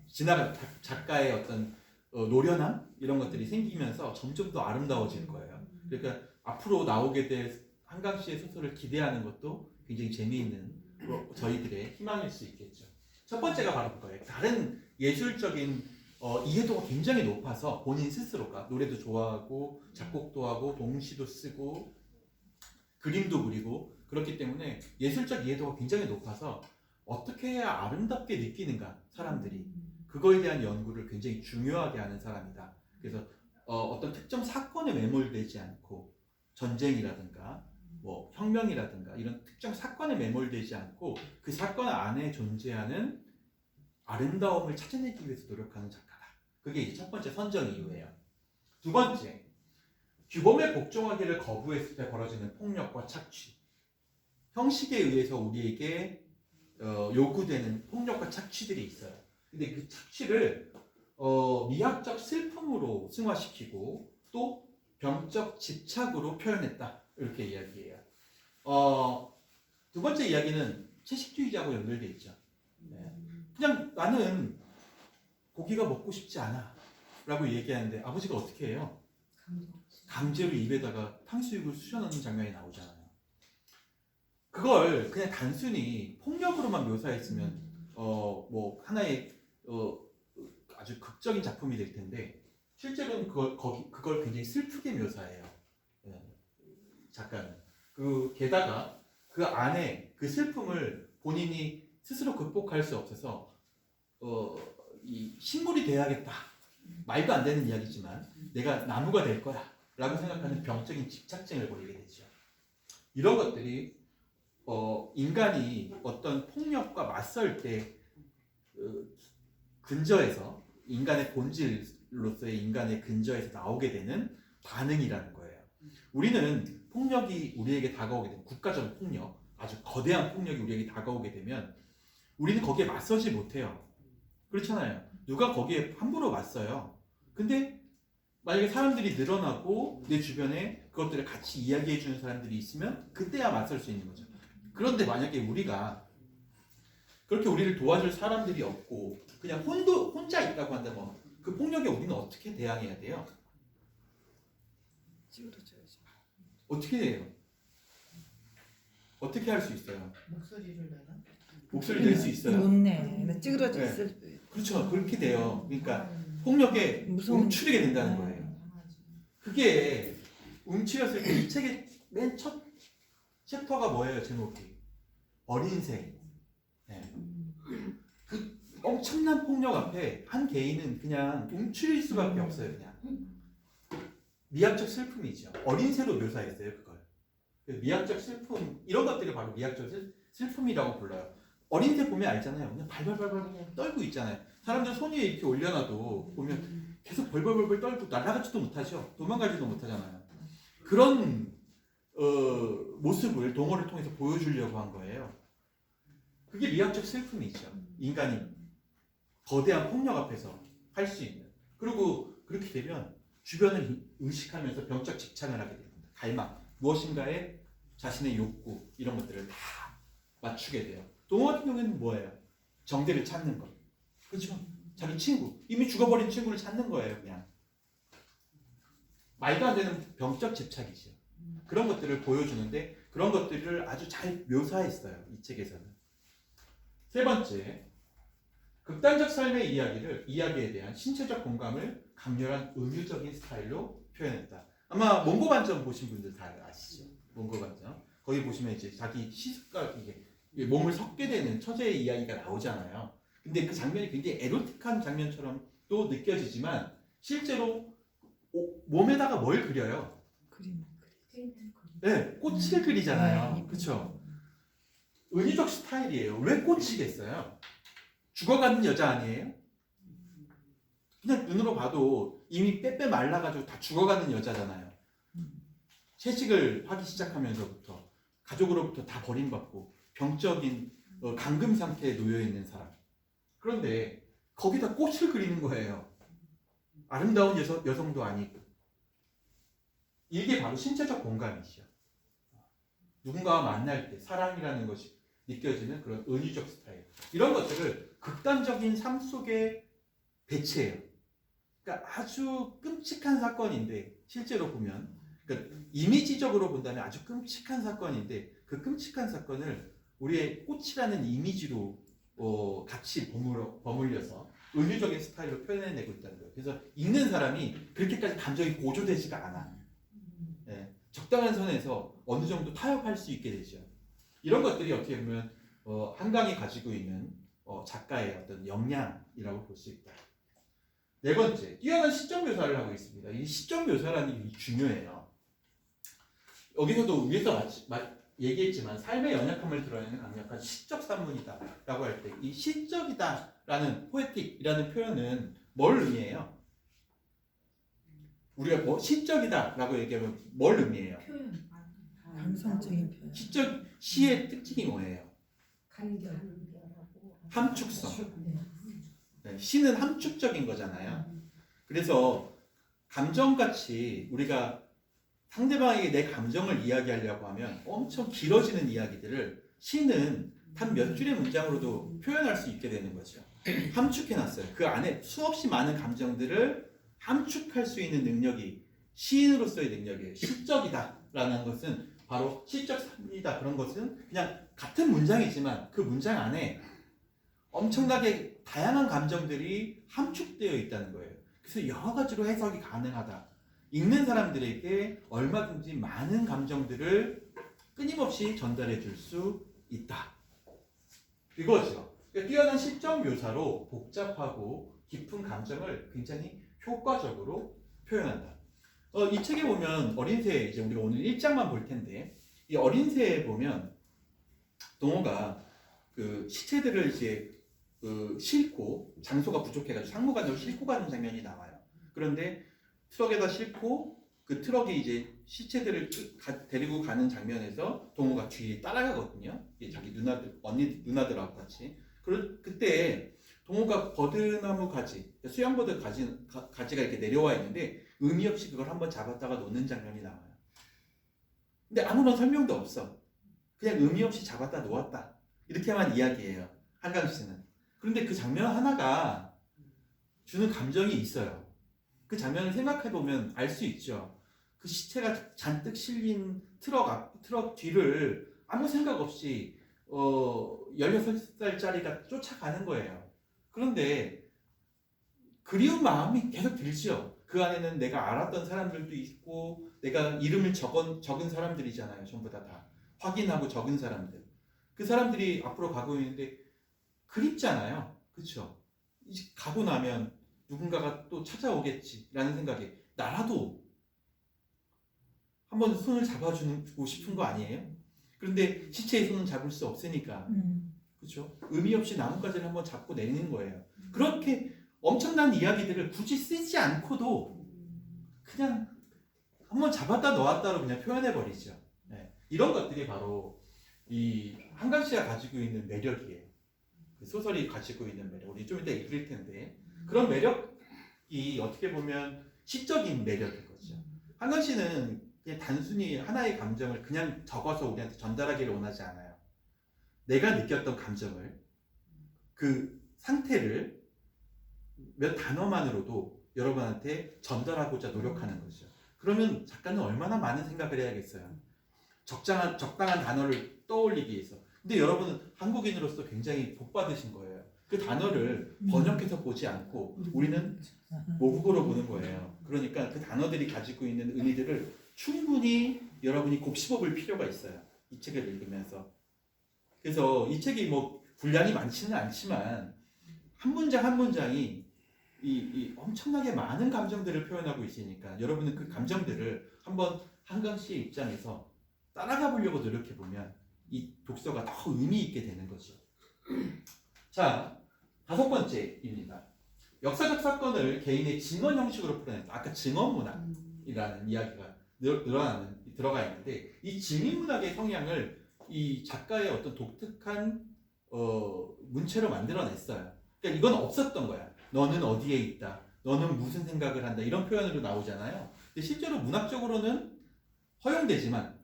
Speaker 1: 지나간 작가의 어떤 노련함 이런 것들이 생기면서 점점 더 아름다워질 거예요. 그러니까 앞으로 나오게 될 한강 씨의 소설을 기대하는 것도 굉장히 재미있는 저희들의 희망일 수 있겠죠. 첫 번째가 바로 그거예요. 다른 예술적인 이해도가 굉장히 높아서 본인 스스로가 노래도 좋아하고 작곡도 하고 동시도 쓰고 그림도 그리고 그렇기 때문에 예술적 이해도가 굉장히 높아서 어떻게 해야 아름답게 느끼는가 사람들이 그거에 대한 연구를 굉장히 중요하게 하는 사람이다. 그래서 어떤 특정 사건에 매몰되지 않고 전쟁이라든가 뭐 혁명이라든가 이런 특정 사건에 매몰되지 않고 그 사건 안에 존재하는 아름다움을 찾아내기 위해서 노력하는 작가다. 그게 이제 첫 번째 선정 이유예요. 두 번째, 규범에 복종하기를 거부했을 때 벌어지는 폭력과 착취. 형식에 의해서 우리에게 요구되는 폭력과 착취들이 있어요. 근데 그 착취를 미학적 슬픔으로 승화시키고 또 병적 집착으로 표현했다. 이렇게 이야기해요. 두 번째 이야기는 채식주의자하고 연결되어 있죠. 네. 그냥 나는 고기가 먹고 싶지 않아 라고 얘기하는데 아버지가 어떻게 해요? 강제로 입에다가 탕수육을 쑤셔넣는 장면이 나오잖아요. 그걸 그냥 단순히 폭력으로만 묘사했으면 뭐 하나의 아주 극적인 작품이 될 텐데 실제로는 그걸 굉장히 슬프게 묘사해요. 작가는. 게다가 그 안에 그 슬픔을 본인이 스스로 극복할 수 없어서 이 식물이 돼야겠다. 말도 안 되는 이야기지만 내가 나무가 될 거야 라고 생각하는 병적인 집착증을 보이게 되죠. 이런 것들이 인간이 어떤 폭력과 맞설 때 근저에서 인간의 본질로서의 인간의 근저에서 나오게 되는 반응이라는 거예요. 우리는 폭력이 우리에게 다가오게 되면, 국가적 폭력, 아주 거대한 폭력이 우리에게 다가오게 되면 우리는 거기에 맞서지 못해요. 그렇잖아요. 누가 거기에 함부로 맞서요. 근데 만약에 사람들이 늘어나고 내 주변에 그것들을 같이 이야기해 주는 사람들이 있으면 그때야 맞설 수 있는 거죠. 그런데 만약에 우리가 그렇게 우리를 도와줄 사람들이 없고 그냥 혼자 있다고 한다면 그 폭력에 우리는 어떻게 대항해야 돼요?
Speaker 3: 찌그러져야지.
Speaker 1: 어떻게 해요? 어떻게 할 수 있어요?
Speaker 5: 목소리를 내나?
Speaker 1: 목소리를 낼 수 있어요.
Speaker 3: 못내. 찌그러져
Speaker 1: 네.
Speaker 3: 있을 때.
Speaker 1: 그렇죠. 그렇게 돼요. 그러니까 폭력에
Speaker 3: 무서운-
Speaker 1: 움츠리게 된다는 거예요. 그게 움츠렸을 때 이 책의 맨 첫 챕터가 뭐예요? 제목이 어린 새. 네. 그 엄청난 폭력 앞에 한 개인은 그냥 움츠릴 수밖에 없어요. 그냥 미학적 슬픔이죠. 어린 새로 묘사했어요. 그걸. 미학적 슬픔, 이런 것들이 바로 미학적 슬픔이라고 불러요. 어린 새 보면 알잖아요. 그냥 발발발발 그냥 떨고 있잖아요. 사람들 손 위에 이렇게 올려놔도 보면 계속 벌벌벌벌 떨고 날아가지도 못하죠. 도망가지도 못하잖아요. 그런 모습을 동화를 통해서 보여주려고 한 거예요. 그게 미학적 슬픔이죠. 인간이 거대한 폭력 앞에서 할 수 있는. 그리고 그렇게 되면 주변을 의식하면서 병적 집착을 하게 됩니다. 갈망, 무엇인가에 자신의 욕구, 이런 것들을 다 맞추게 돼요. 동화 같은 경우에는 뭐예요? 정대를 찾는 것. 그렇죠? 자기 친구, 이미 죽어버린 친구를 찾는 거예요. 그냥 말도 안 되는 병적 집착이죠. 그런 것들을 보여주는데 그런 것들을 아주 잘 묘사했어요. 이 책에서는. 세 번째, 극단적 삶의 이야기에 대한 신체적 공감을 강렬한 은유적인 스타일로 표현했다. 아마 몽고 반점 보신 분들 다 아시죠? 몽고 반점. 거기 보시면 이제 자기 시습과 이게 몸을 섞게 되는 처제의 이야기가 나오잖아요. 근데 그 장면이 굉장히 에로틱한 장면처럼 또 느껴지지만 실제로 몸에다가 뭘 그려요?
Speaker 3: 그림.
Speaker 1: 네, 꽃을 그리잖아요.
Speaker 3: 네.
Speaker 1: 그렇죠? 은유적 스타일이에요. 왜 꽃이겠어요? 죽어가는 여자 아니에요? 그냥 눈으로 봐도 이미 빼빼 말라가지고 다 죽어가는 여자잖아요. 채식을 하기 시작하면서부터 가족으로부터 다 버림받고 병적인 감금 상태에 놓여 있는 사람. 그런데 거기다 꽃을 그리는 거예요. 아름다운 여성도 아니고. 이게 바로 신체적 공감이죠. 누군가와 만날 때 사랑이라는 것이 느껴지는 그런 은유적 스타일. 이런 것들을 극단적인 삶 속에 배치해요. 그러니까 아주 끔찍한 사건인데 실제로 보면, 그러니까 이미지적으로 본다면 아주 끔찍한 사건인데 그 끔찍한 사건을 우리의 꽃이라는 이미지로 같이 버물려서 은유적인 스타일로 표현해내고 있다는 거예요. 그래서 읽는 사람이 그렇게까지 감정이 고조되지가 않아. 네, 적당한 선에서 어느 정도 타협할 수 있게 되죠. 이런 것들이 어떻게 보면 한강이 가지고 있는 작가의 어떤 역량이라고 볼 수 있다. 네 번째, 뛰어난 시적 묘사를 하고 있습니다. 이 시적 묘사라는 게 중요해요. 여기서도 위에서 얘기했지만 삶의 연약함을 드러내는 강력한 시적 산문이다 라고 할 때 이 시적이다 라는 포에틱이라는 표현은 뭘 의미해요? 우리가 시적이다 라고 얘기하면 뭘 의미해요?
Speaker 6: 표현,
Speaker 3: 감성적인 표현.
Speaker 1: 시의 특징이 뭐예요?
Speaker 6: 간결,
Speaker 1: 함축성.
Speaker 6: 네.
Speaker 1: 네, 시는 함축적인 거잖아요. 그래서 감정같이 우리가 상대방에게 내 감정을 이야기하려고 하면 엄청 길어지는 이야기들을 시는 단 몇 줄의 문장으로도 표현할 수 있게 되는 거죠. 함축해놨어요. 그 안에 수없이 많은 감정들을 함축할 수 있는 능력이 시인으로서의 능력이에요. 시적이다 라는 것은 바로 시적 산문이다. 그런 것은 그냥 같은 문장이지만 그 문장 안에 엄청나게 다양한 감정들이 함축되어 있다는 거예요. 그래서 여러 가지로 해석이 가능하다. 읽는 사람들에게 얼마든지 많은 감정들을 끊임없이 전달해 줄 수 있다. 이거죠. 그러니까 뛰어난 시적 묘사로 복잡하고 깊은 감정을 굉장히 효과적으로 표현한다. 이 책에 보면 어린새, 이제 우리가 오늘 1장만 볼 텐데, 이 어린새에 보면 동호가 그 시체들을 이제 싣고, 장소가 부족해가지고 상무관으로 싣고 가는 장면이 나와요. 그런데 트럭에다 싣고 그 트럭이 이제 시체들을 데리고 가는 장면에서 동호가 뒤에 따라가거든요. 이게 자기 누나들하고 같이. 그때 동호가 버드나무 가지, 수양버드 가지가 이렇게 내려와 있는데 의미 없이 그걸 한번 잡았다가 놓는 장면이 나와요. 근데 아무런 설명도 없어. 그냥 의미 없이 잡았다 놓았다. 이렇게만 이야기해요. 한강씨는. 그런데 그 장면 하나가 주는 감정이 있어요. 그 장면을 생각해보면 알 수 있죠. 그 시체가 잔뜩 실린 트럭 뒤를 아무 생각 없이 16살짜리가 쫓아가는 거예요. 그런데 그리운 마음이 계속 들죠. 그 안에는 내가 알았던 사람들도 있고 내가 이름을 적은 사람들이잖아요. 전부 다 확인하고 적은 사람들. 그 사람들이 앞으로 가고 있는데 그립잖아요. 그렇죠? 가고 나면 누군가가 또 찾아오겠지라는 생각에 나라도 한번 손을 잡아주고 싶은 거 아니에요? 그런데 시체의 손은 잡을 수 없으니까 그렇죠? 의미 없이 나뭇가지를 한번 잡고 내리는 거예요. 그렇게 엄청난 이야기들을 굳이 쓰지 않고도 그냥 한번 잡았다 놓았다로 그냥 표현해버리죠. 네. 이런 것들이 바로 이 한강씨가 가지고 있는 매력이에요. 그 소설이 가지고 있는 매력. 우리 좀 이따 읽을 텐데 그런 매력이 어떻게 보면 시적인 매력인 거죠. 한강씨는 그냥 단순히 하나의 감정을 그냥 적어서 우리한테 전달하기를 원하지 않아요. 내가 느꼈던 감정을, 그 상태를 몇 단어만으로도 여러분한테 전달하고자 노력하는 거죠. 그러면 작가는 얼마나 많은 생각을 해야겠어요. 적당한 단어를 떠올리기 위해서. 근데 여러분은 한국인으로서 굉장히 복 받으신 거예요. 그 단어를 번역해서 보지 않고 우리는 모국어로 보는 거예요. 그러니까 그 단어들이 가지고 있는 의미들을 충분히 여러분이 곱씹어 볼 필요가 있어요. 이 책을 읽으면서. 그래서 이 책이 뭐 분량이 많지는 않지만 한 문장 한 문장이 이 엄청나게 많은 감정들을 표현하고 있으니까 여러분은 그 감정들을 한번 한강씨의 입장에서 따라가 보려고 노력해 보면 이 독서가 더 의미 있게 되는 거죠. 자, 5번째입니다. 역사적 사건을 개인의 증언 형식으로 풀어낸다. 아까 증언 문학이라는 이야기가 들어가 있는데 이 증인 문학의 성향을 이 작가의 어떤 독특한 문체로 만들어냈어요. 그러니까 이건 없었던 거야. 너는 어디에 있다. 너는 무슨 생각을 한다. 이런 표현으로 나오잖아요. 근데 실제로 문학적으로는 허용되지만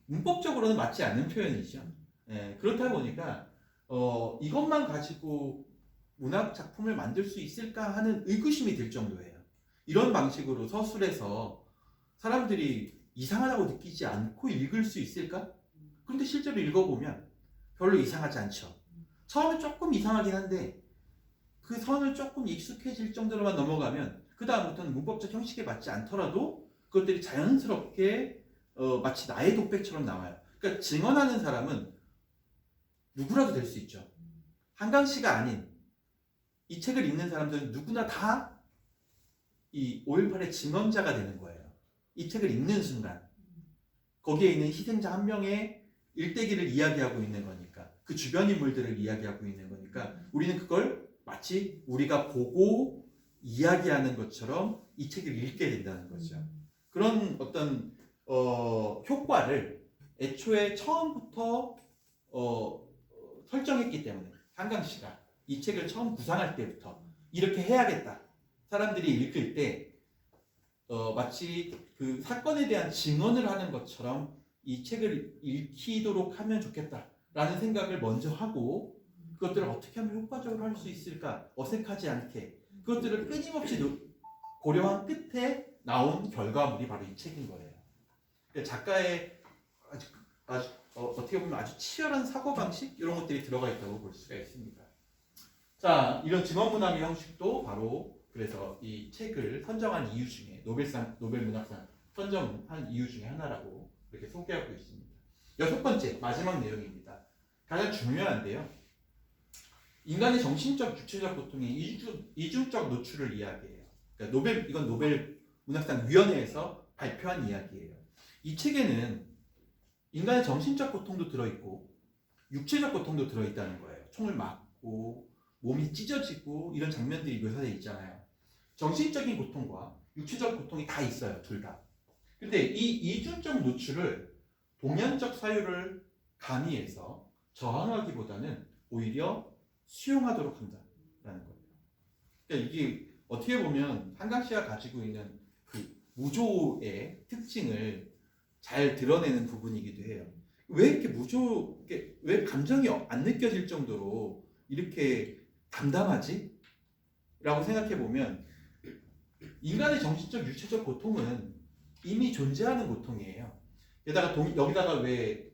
Speaker 1: 문법적으로는 맞지 않는 표현이죠. 예, 그렇다 보니까 이것만 가지고 문학 작품을 만들 수 있을까 하는 의구심이 들 정도예요. 이런 방식으로 서술해서 사람들이 이상하다고 느끼지 않고 읽을 수 있을까? 그런데 실제로 읽어보면 별로 이상하지 않죠. 처음에 조금 이상하긴 한데 그 선을 조금 익숙해질 정도로만 넘어가면 그 다음부터는 문법적 형식에 맞지 않더라도 그것들이 자연스럽게 마치 나의 독백처럼 나와요. 그러니까 증언하는 사람은 누구라도 될 수 있죠. 한강씨가 아닌 이 책을 읽는 사람들은 누구나 다 이 5.18의 증언자가 되는 거예요. 이 책을 읽는 순간 거기에 있는 희생자 한 명의 일대기를 이야기하고 있는 거니까 그 주변 인물들을 이야기하고 있는 거니까 우리는 그걸 마치 우리가 보고 이야기하는 것처럼 이 책을 읽게 된다는 거죠. 그런 어떤 효과를 애초에 처음부터 설정했기 때문에 한강씨가 이 책을 처음 구상할 때부터 이렇게 해야겠다. 사람들이 읽을 때 마치 그 사건에 대한 증언을 하는 것처럼 이 책을 읽히도록 하면 좋겠다라는 생각을 먼저 하고 그것들을 어떻게 하면 효과적으로 할 수 있을까? 어색하지 않게 그것들을 끊임없이 고려한 끝에 나온 결과물이 바로 이 책인 거예요. 그러니까 작가의 아주 어떻게 보면 아주 치열한 사고방식 이런 것들이 들어가 있다고 볼 수가 있습니다. 자, 이런 증언문학의 형식도 바로 그래서 이 책을 선정한 이유 중에 노벨 문학상 선정한 이유 중에 하나라고 이렇게 소개하고 있습니다. 6번째 마지막 내용입니다. 가장 중요한데요. 인간의 정신적, 육체적 고통이 이중적 노출을 이야기해요. 그러니까 이건 노벨 문학상 위원회에서 발표한 이야기예요. 이 책에는 인간의 정신적 고통도 들어있고 육체적 고통도 들어있다는 거예요. 총을 맞고 몸이 찢어지고 이런 장면들이 묘사되어 있잖아요. 정신적인 고통과 육체적 고통이 다 있어요. 둘 다. 근데 이 이중적 노출을 동연적 사유를 가미해서 저항하기보다는 오히려 수용하도록 한다라는 거예요. 그러니까 이게 어떻게 보면 한강 씨가 가지고 있는 그 무조의 특징을 잘 드러내는 부분이기도 해요. 왜 이렇게 왜 감정이 안 느껴질 정도로 이렇게 담담하지? 라고 생각해 보면 인간의 정신적, 육체적 고통은 이미 존재하는 고통이에요. 게다가 여기다가 왜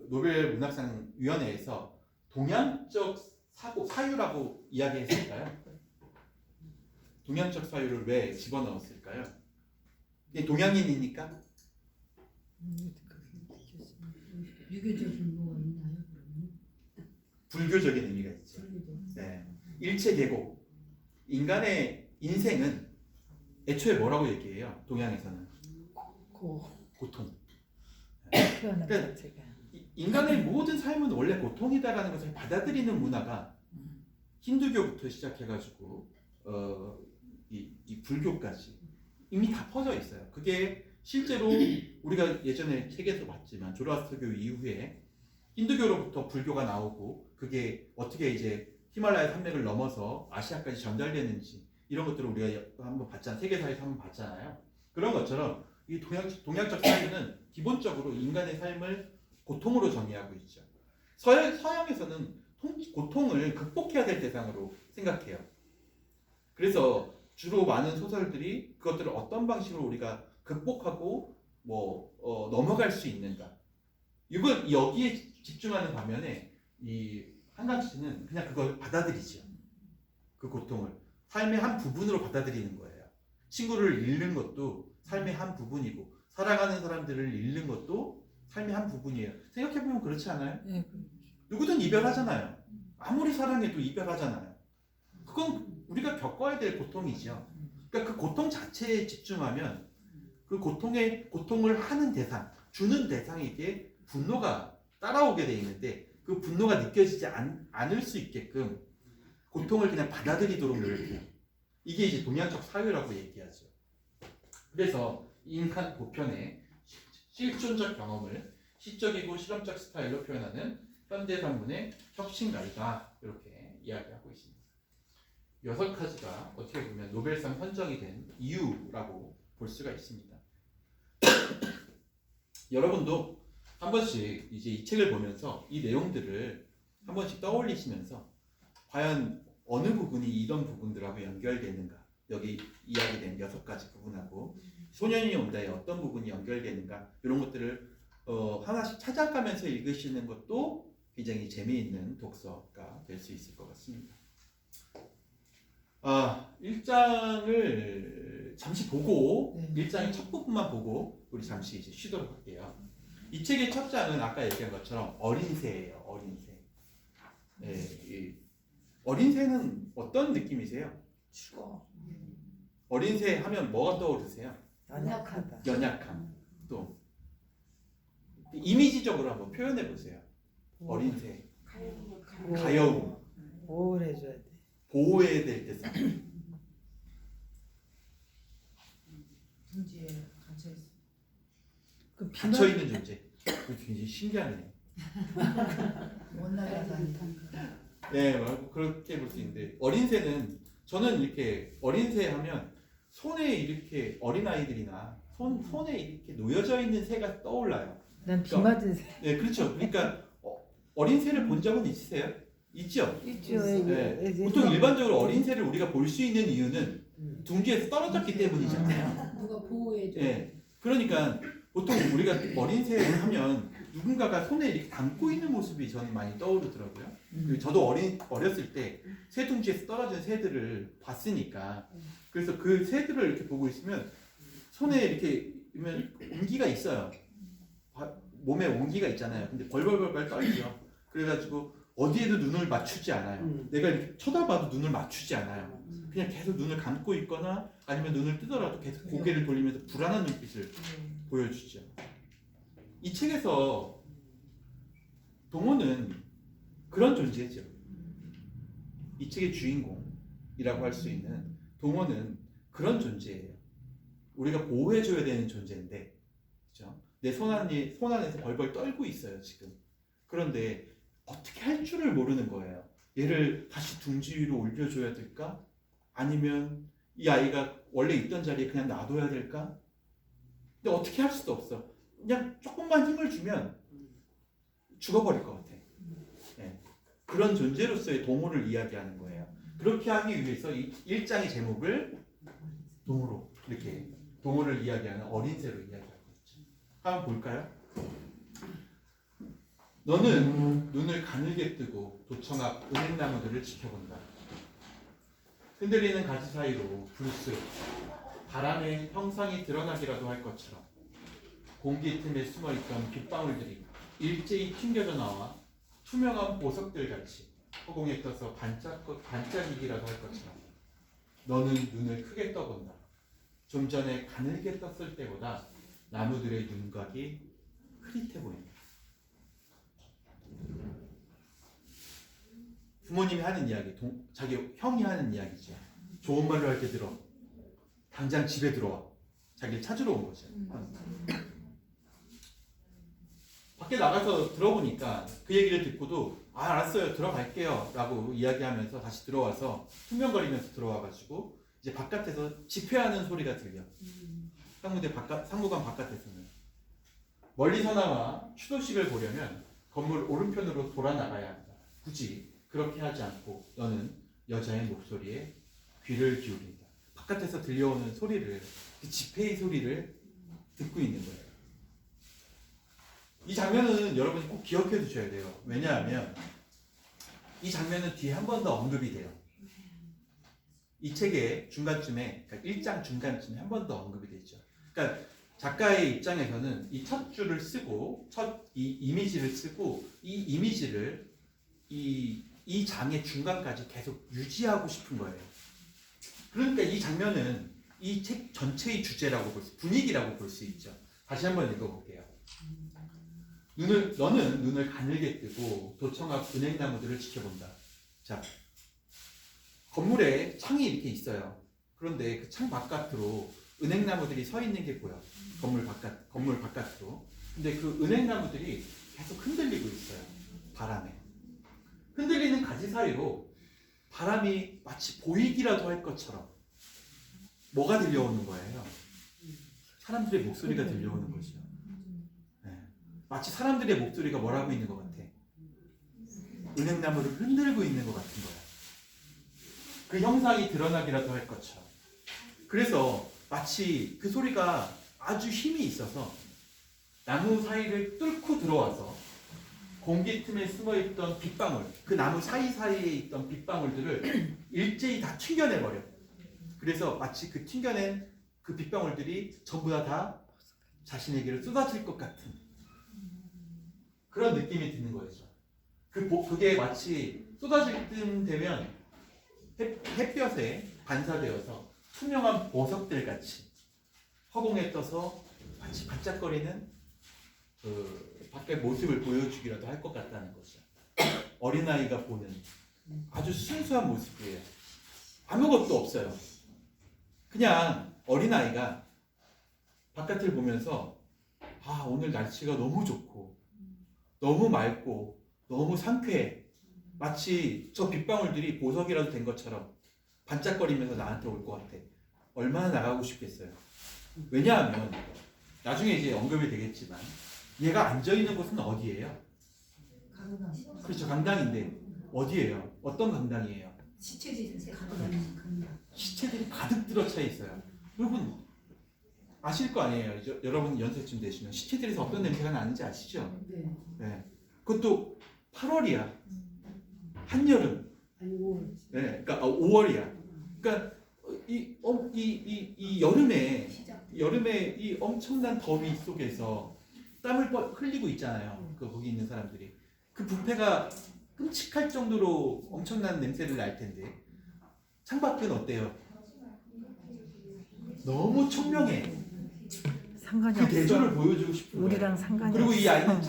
Speaker 1: 노벨 문학상 위원회에서 동양적 사유라고 이야기했을까요? 동양적 사유를 왜 집어넣었을까요? 이게 동양인이니까?
Speaker 6: 유교적인 뭐가 있나요? 그러면?
Speaker 1: 불교적인 의미가 있죠. 네. 일체계고 인간의 인생은 애초에 뭐라고 얘기해요? 동양에서는 고통.
Speaker 3: 표현한
Speaker 1: 그러니까
Speaker 3: 자체가
Speaker 1: 인간의 모든 삶은 원래 고통이다라는 것을 받아들이는 문화가 힌두교부터 시작해가지고 이 불교까지 이미 다 퍼져 있어요. 그게 실제로 우리가 예전에 책에서 봤지만 조로아스터교 이후에 힌두교로부터 불교가 나오고 그게 어떻게 이제 히말라야 산맥을 넘어서 아시아까지 전달되는지 이런 것들을 우리가 한번 봤잖아요. 세계사에서 한번 봤잖아요. 그런 것처럼 이 동양적 사회는 기본적으로 인간의 삶을 고통으로 정의하고 있죠. 서양에서는 고통을 극복해야 될 대상으로 생각해요. 그래서 주로 많은 소설들이 그것들을 어떤 방식으로 우리가 극복하고 넘어갈 수 있는가. 이걸 여기에 집중하는 반면에 이 한강 씨는 그냥 그걸 받아들이죠. 그 고통을 삶의 한 부분으로 받아들이는 거예요. 친구를 잃는 것도 삶의 한 부분이고 사랑하는 사람들을 잃는 것도 삶의 한 부분이에요. 생각해보면 그렇지 않아요?
Speaker 3: 네.
Speaker 1: 누구든 이별하잖아요. 아무리 사랑해도 이별하잖아요. 그건 우리가 겪어야 될 고통이죠. 그러니까 그 고통 자체에 집중하면 그 고통을 하는 대상, 주는 대상에게 분노가 따라오게 돼 있는데 그 분노가 느껴지지 않을 수 있게끔 고통을 그냥 받아들이도록 노력해요. 이게 이제 동양적 사유라고 얘기하죠. 그래서 인간 보편의 실존적 경험을 시적이고 실험적 스타일로 표현하는 현대 산문의 혁신가이다 이렇게 이야기하고 있습니다. 6가지가 어떻게 보면 노벨상 선정이 된 이유라고 볼 수가 있습니다. 여러분도 한 번씩 이제 이 책을 보면서 이 내용들을 한 번씩 떠올리시면서 과연 어느 부분이 이런 부분들하고 연결되는가, 여기 이야기된 6가지 부분하고 소년이 온다의 어떤 부분이 연결되는가 이런 것들을 하나씩 찾아가면서 읽으시는 것도 굉장히 재미있는 독서가 될 수 있을 것 같습니다. 1장을 잠시 보고 1장의 첫 부분만 보고 우리 잠시 이제 쉬도록 할게요. 이 책의 첫 장은 아까 얘기한 것처럼 어린 새예요. 어린 새. 네, 어린 새는 어떤 느낌이세요?
Speaker 3: 죽어.
Speaker 1: 어린 새 하면 뭐가 떠오르세요?
Speaker 3: 연약하다.
Speaker 1: 연약함. 또 이미지적으로 한번 표현해 보세요. 어린 새. 가여움.
Speaker 3: 보호를 해줘야 돼.
Speaker 1: 보호해야 될 대상.
Speaker 5: 둥지에 갇혀 있어.
Speaker 3: 그
Speaker 1: 갇혀 있는 존재. 굉장히 신기하네요.
Speaker 5: 못 나가다니까.
Speaker 1: 네, 그렇게 볼 수 있는데 어린 새는 저는 이렇게 어린 새 하면 손에 이렇게 어린 아이들이나 손에 이렇게 놓여져 있는 새가 떠올라요.
Speaker 3: 난 비 맞은 새.
Speaker 1: 네, 그렇죠. 그러니까 어린 새를 본 적은 있으세요? 있죠.
Speaker 3: 있죠.
Speaker 1: 네. 보통 일반적으로 어린 새를 우리가 볼 수 있는 이유는 둥지에서 떨어졌기 때문이잖아요.
Speaker 6: 누가 보호해줘.
Speaker 1: 네. 그러니까 보통 우리가 어린 새 하면 누군가가 손에 이렇게 담고 있는 모습이 저는 많이 떠오르더라고요. 저도 어렸을 때 새둥지에서 떨어진 새들을 봤으니까 그래서 그 새들을 이렇게 보고 있으면 손에 이렇게 온기가 있어요. 몸에 온기가 있잖아요. 근데 벌벌벌 떨죠. 그래가지고 어디에도 눈을 맞추지 않아요. 내가 이렇게 쳐다봐도 눈을 맞추지 않아요. 그냥 계속 눈을 감고 있거나 아니면 눈을 뜨더라도 계속 고개를 돌리면서 불안한 눈빛을 보여주죠. 이 책에서 동호는 그런 존재죠. 이 책의 주인공이라고 할 수 있는 동호는 그런 존재예요. 우리가 보호해줘야 되는 존재인데, 그렇죠? 내 손 안에서 벌벌 떨고 있어요 지금. 그런데 어떻게 할 줄을 모르는 거예요. 얘를 다시 둥지 위로 올려줘야 될까? 아니면 이 아이가 원래 있던 자리에 그냥 놔둬야 될까? 근데 어떻게 할 수도 없어. 그냥 조금만 힘을 주면 죽어버릴 것 같아. 네. 그런 존재로서의 동호를 이야기하는 거예요. 그렇게 하기 위해서 이 1장의 제목을 동호로 이렇게 동호를 이야기하는 어린 새로 이야기하고 있죠. 한번 볼까요? 너는 눈을 가늘게 뜨고 도청 앞 은행나무들을 지켜본다. 흔들리는 가지 사이로 불쑥 바람에 형상이 드러나기라도 할 것처럼 공기 틈에 숨어있던 빗방울들이 일제히 튕겨져 나와 투명한 보석들 같이 허공에 떠서 반짝이기라도 할 것처럼 너는 눈을 크게 떠본다. 좀 전에 가늘게 떴을 때보다 나무들의 윤곽이 흐릿해 보인다. 부모님이 하는 이야기, 자기 형이 하는 이야기죠. 좋은 말로 할 때 들어. 당장 집에 들어와. 자기를 찾으러 온 거죠. 밖에 나가서 들어보니까 그 얘기를 듣고도 알았어요. 들어갈게요. 라고 이야기하면서 다시 들어와서 투명거리면서 들어와가지고 이제 바깥에서 집회하는 소리가 들려. 상무관 바깥에서는. 멀리서나마 추도식을 보려면 건물 오른편으로 돌아 나가야 한다. 굳이 그렇게 하지 않고 너는 여자의 목소리에 귀를 기울인다. 바깥에서 들려오는 소리를, 그 집회의 소리를 듣고 있는 거예요. 이 장면은 여러분이 꼭 기억해 두셔야 돼요. 왜냐하면 이 장면은 뒤에 한 번 더 언급이 돼요. 이 책의 중간쯤에, 그러니까 1장 중간쯤에 한 번 더 언급이 되죠. 그러니까 작가의 입장에서는 이 첫 줄을 쓰고 이 이미지를 쓰고 이 이미지를 이 장의 중간까지 계속 유지하고 싶은 거예요. 그러니까 이 장면은 이 책 전체의 주제라고 분위기라고 볼 수 있죠. 다시 한번 읽어볼게요. 너는 눈을 가늘게 뜨고 도청 앞 은행나무들을 지켜본다. 자, 건물에 창이 이렇게 있어요. 그런데 그 창 바깥으로 은행나무들이 서 있는 게 보여. 건물 바깥으로. 근데 그 은행나무들이 계속 흔들리고 있어요. 바람에. 흔들리는 가지 사이로 바람이 마치 보이기라도 할 것처럼 뭐가 들려오는 거예요? 사람들의 목소리가 들려오는 거죠. 네. 마치 사람들의 목소리가 뭘 하고 있는 것 같아? 은행나무를 흔들고 있는 것 같은 거야. 그 형상이 드러나기라도 할 것처럼. 그래서 마치 그 소리가 아주 힘이 있어서 나무 사이를 뚫고 들어와서 공기 틈에 숨어있던 빗방울, 그 나무 사이사이에 있던 빗방울들을 일제히 다 튕겨내버려. 그래서 마치 그 튕겨낸 그 빗방울들이 전부 다 자신에게로 쏟아질 것 같은 그런 느낌이 드는 거죠. 그게 마치 쏟아질 쯤 되면 햇볕에 반사되어서 투명한 보석들 같이 허공에 떠서 마치 반짝거리는 그 밖의 모습을 보여주기라도 할 것 같다는 거죠. 어린아이가 보는 아주 순수한 모습이에요. 아무것도 없어요. 그냥 어린아이가 바깥을 보면서 오늘 날씨가 너무 좋고 너무 맑고 너무 상쾌해. 마치 저 빗방울들이 보석이라도 된 것처럼 반짝거리면서 나한테 올 것 같아. 얼마나 나가고 싶겠어요. 왜냐하면 나중에 이제 언급이 되겠지만 얘가 앉아있는 곳은 어디예요?
Speaker 5: 강당.
Speaker 1: 그렇죠. 강당인데 어디예요? 어떤 강당이에요?
Speaker 6: 시체들이
Speaker 1: 시체들이 가득 들어차 있어요. 여러분 아실 거 아니에요? 여러분 연세쯤 되시면 시체들에서 어떤 냄새가 나는지 아시죠?
Speaker 5: 네.
Speaker 1: 네. 그것도 8월이야. 한여름.
Speaker 6: 아니 5월.
Speaker 1: 네, 그러니까 5월이야. 그러니까 이 여름에 이 엄청난 더위 속에서 땀을 흘리고 있잖아요. 거기 있는 사람들이 그 뷔페가 끔찍할 정도로 엄청난 냄새를 날 텐데 창밖은 어때요? 너무 청명해.
Speaker 3: 상관이
Speaker 1: 그
Speaker 3: 없어.
Speaker 1: 대조를 보여주고 싶은 거예요.
Speaker 3: 우리랑 상관이
Speaker 1: 그리고
Speaker 3: 없어.
Speaker 1: 이 아이는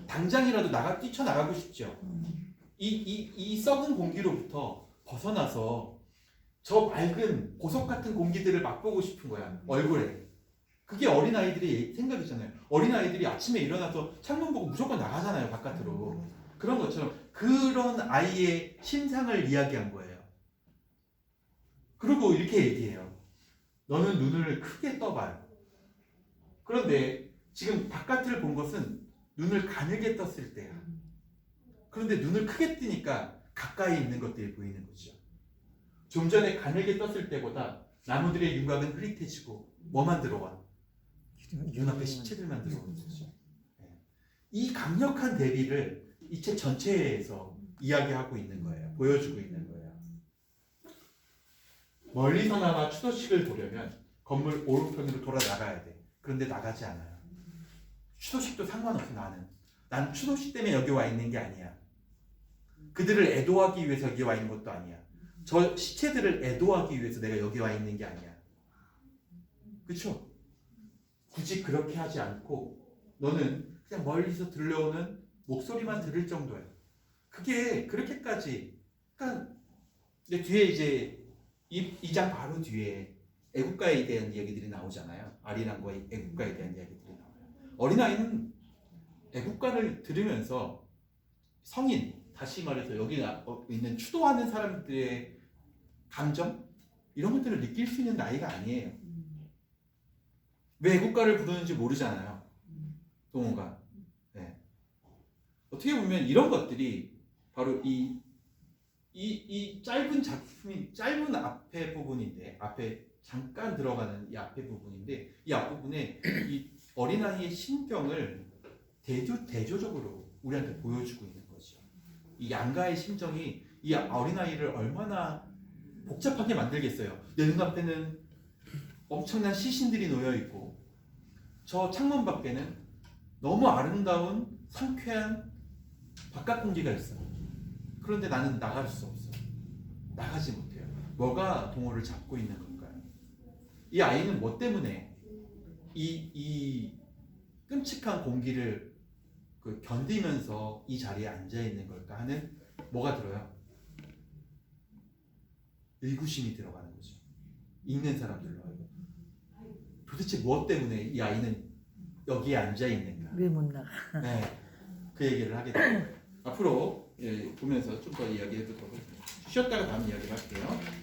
Speaker 1: 당장이라도 뛰쳐나가고 싶죠.
Speaker 3: 음.
Speaker 1: 이 썩은 공기로부터 벗어나서 저 맑은 보석 같은 공기들을 맛보고 싶은 거야. 얼굴에. 그게 어린아이들의 생각이잖아요. 어린아이들이 아침에 일어나서 창문 보고 무조건 나가잖아요. 바깥으로. 그런 것처럼 그런 아이의 심상을 이야기한 거예요. 그리고 이렇게 얘기해요. 너는 눈을 크게 떠봐요. 그런데 지금 바깥을 본 것은 눈을 가늘게 떴을 때야. 그런데 눈을 크게 뜨니까 가까이 있는 것들이 보이는 거죠. 좀 전에 가늘게 떴을 때보다 나무들의 윤곽은 흐릿해지고 뭐만 들어와? 눈앞에 시체들만 들어오는 거죠. 이 강력한 대비를 이 책 전체에서 이야기하고 있는 거예요. 보여주고 있는 거예요. 멀리서나마 추도식을 보려면 건물 오른편으로 돌아 나가야 돼. 그런데 나가지 않아요. 추도식도 상관없어. 난 추도식 때문에 여기 와 있는 게 아니야. 그들을 애도하기 위해서 여기 와 있는 것도 아니야. 저 시체들을 애도하기 위해서 내가 여기 와 있는 게 아니야. 그렇죠? 굳이 그렇게 하지 않고 너는 그냥 멀리서 들려오는 목소리만 들을 정도야. 그게 그렇게까지. 그러니까 뒤에 이제 이 장 바로 뒤에 애국가에 대한 이야기들이 나오잖아요. 아리랑과의 애국가에 대한 이야기들이 나와요. 어린아이는 애국가를 들으면서 성인, 다시 말해서 여기 있는 추도하는 사람들의 감정? 이런 것들을 느낄 수 있는 나이가 아니에요. 왜 애국가를 부르는지 모르잖아요. 동호가. 네. 어떻게 보면 이런 것들이 바로 이 짧은 작품이 짧은 앞에 부분인데 앞에 잠깐 들어가는 이 앞에 부분인데 이 앞부분에 이 어린아이의 심경을 대조적으로 우리한테 보여주고 있는 거죠. 이 양가의 심정이 이 어린아이를 얼마나 복잡하게 만들겠어요. 내 눈앞에는 엄청난 시신들이 놓여있고 저 창문 밖에는 너무 아름다운 상쾌한 바깥 공기가 있어. 그런데 나는 나갈 수 없어. 나가지 못해요. 뭐가 동호를 잡고 있는 걸까요? 이 아이는 뭐 때문에 이 끔찍한 공기를 견디면서 이 자리에 앉아 있는 걸까 하는 뭐가 들어요? 의구심이 들어가는 거죠. 읽는 사람들로 하여금. 도대체 무엇 때문에 이 아이는 여기에 앉아 있는가?
Speaker 3: 왜 못 나가?
Speaker 1: 네, 그 얘기를 하게 돼요. 앞으로 보면서 좀 더 이야기해보도록 하겠습니다. 쉬었다가 다음 이야기를 할게요.